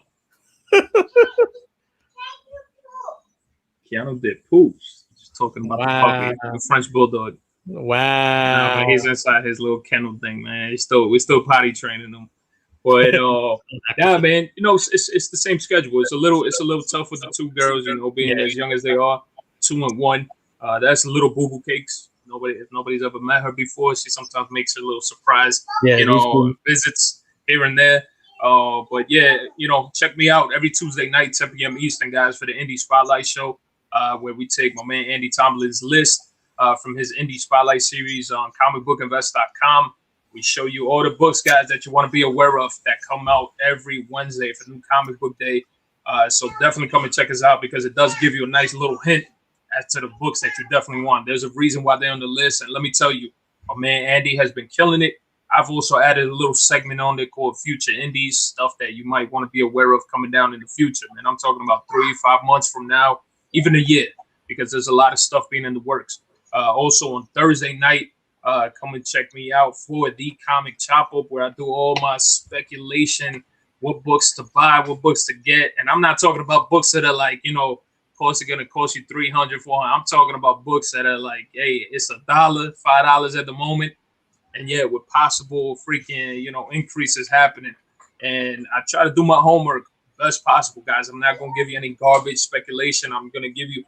Keanu did poops. Just talking about the puppy, the French bulldog. Wow. But he's inside his little kennel thing, man. We're still potty training him. But yeah, man, it's the same schedule. It's a little tough with the two girls, being as young as they are, 2 and 1. That's little Boo Boo Cakes. If nobody's ever met her before, she sometimes makes her little surprise, visits here and there. But yeah, check me out every Tuesday night, 10 p.m. Eastern, guys, for the Indie Spotlight Show, where we take my man Andy Tomlin's list from his Indie Spotlight series on comicbookinvest.com. We show you all the books, guys, that you want to be aware of that come out every Wednesday for New Comic Book Day. So definitely come and check us out because it does give you a nice little hint as to the books that you definitely want. There's a reason why they're on the list. And let me tell you, my man Andy has been killing it. I've also added a little segment on there called Future Indies, stuff that you might want to be aware of coming down in the future. Man, I'm talking about 3-5 months from now, even a year, because there's a lot of stuff being in the works. Also on Thursday night, come and check me out for the Comic Chop Up, where I do all my speculation, what books to buy, what books to get. And I'm not talking about books that are like, course, it's going to cost you $300, $400. I'm talking about books that are like, hey, it's $1, $5 at the moment. And yeah, with possible freaking, increases happening. And I try to do my homework best possible, guys. I'm not going to give you any garbage speculation. I'm going to give you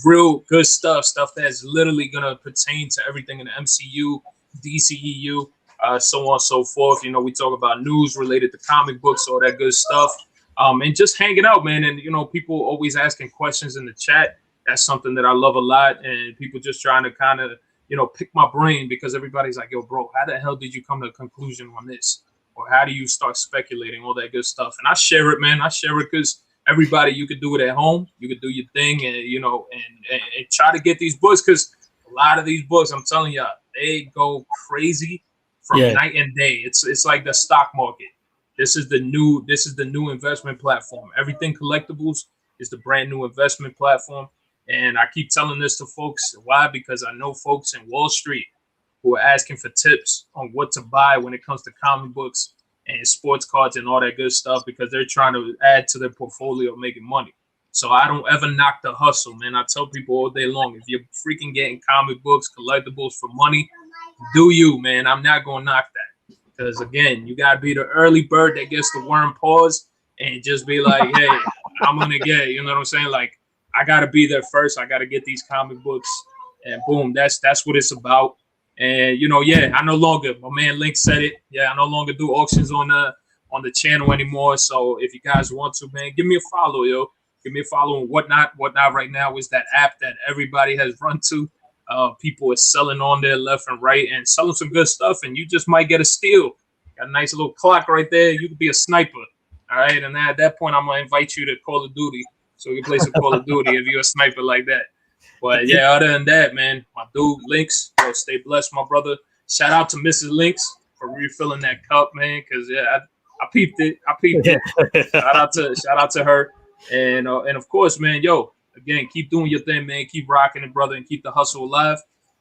real good stuff that's literally going to pertain to everything in the MCU, DCEU, so on and so forth. You know, we talk about news related to comic books, all that good stuff, and just hanging out, man. And, you know, people always asking questions in the chat. That's something that I love a lot. And people just trying to kind of, you know, pick my brain, because everybody's like, yo, bro, how the hell did you come to a conclusion on this? Or how do you start speculating, all that good stuff? And I share it, man. I share it because everybody, you could do it at home. You could do your thing and, you know, and try to get these books, because a lot of these books, I'm telling y'all, they go crazy from night and day. It's like the stock market. This is the new investment platform. Everything Collectibles is the brand new investment platform. And I keep telling this to folks. Why? Because I know folks in Wall Street who are asking for tips on what to buy when it comes to comic books and sports cards and all that good stuff, because they're trying to add to their portfolio, making money. So I don't ever knock the hustle, man. I tell people all day long, if you're freaking getting comic books, collectibles for money, do you, man. I'm not going to knock that, because, again, you got to be the early bird that gets the worm paws and just be like, hey, I'm going to get, you know what I'm saying? Like, I got to be there first. I got to get these comic books, and boom, that's what it's about. And, you know, I no longer, my man Linx said it. I no longer do auctions on the channel anymore. So if you guys want to, man, give me a follow, yo. Give me a follow on Whatnot. Whatnot right now is that app that everybody has run to. People are selling on there left and right and selling some good stuff, and you just might get a steal. Got a nice little clock right there. You could be a sniper. All right. And at that point, I'm going to invite you to Call of Duty, so we can play some Call of Duty if you're a sniper like that. But other than that, man, my dude Linx, yo, stay blessed, my brother. Shout out to Mrs. Linx for refilling that cup, man, because I peeped it. Shout out to her, and of course, man, yo, again, keep doing your thing, man. Keep rocking it, brother, and keep the hustle alive.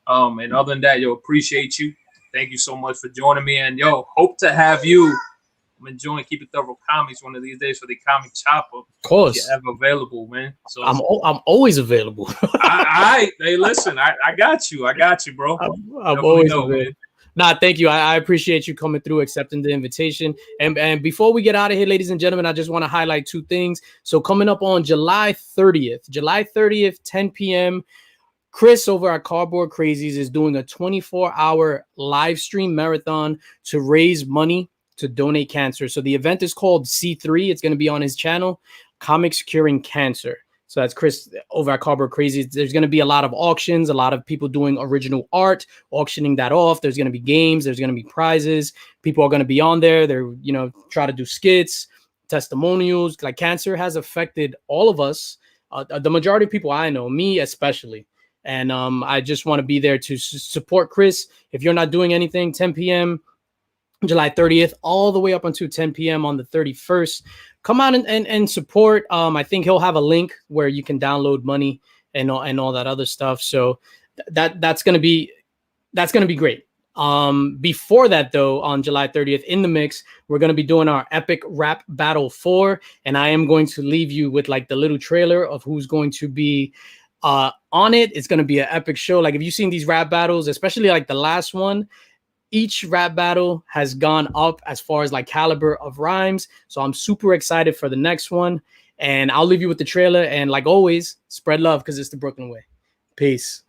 And other than that, yo, appreciate you. Thank you so much for joining me, and yo, hope to have you. I'm enjoying Keep It Thoro Comics one of these days for the comic chopper. Of course, you ever available, man. So I'm always available. Hey, listen, I got you, bro. I'm always available. Man. Nah, thank you. I appreciate you coming through, accepting the invitation. And before we get out of here, ladies and gentlemen, I just want to highlight two things. So coming up on July 30th, 10 p.m., Chris over at Cardboard Crazies is doing a 24-hour live stream marathon to raise money to donate cancer. So the event is called C3. It's going to be on his channel, Comics Curing Cancer. So that's Chris over at Cardboard Crazies. There's going to be a lot of auctions, a lot of people doing original art, auctioning that off. There's going to be games. There's going to be prizes. People are going to be on there. They're, try to do skits, testimonials. Like, cancer has affected all of us. The majority of people I know, me especially. And I just want to be there to support Chris. If you're not doing anything, 10 p.m., July 30th, all the way up until 10 p.m. on the 31st. Come on and support. I think he'll have a link where you can download money and all that other stuff. So that's gonna be great. Before that, though, on July 30th, in the mix, we're gonna be doing our epic rap battle 4, and I am going to leave you with like the little trailer of who's going to be on it. It's gonna be an epic show. Like, if you've seen these rap battles, especially like the last one, each rap battle has gone up as far as like caliber of rhymes. So I'm super excited for the next one. And I'll leave you with the trailer. And like always, spread love, because it's the Brooklyn way. Peace.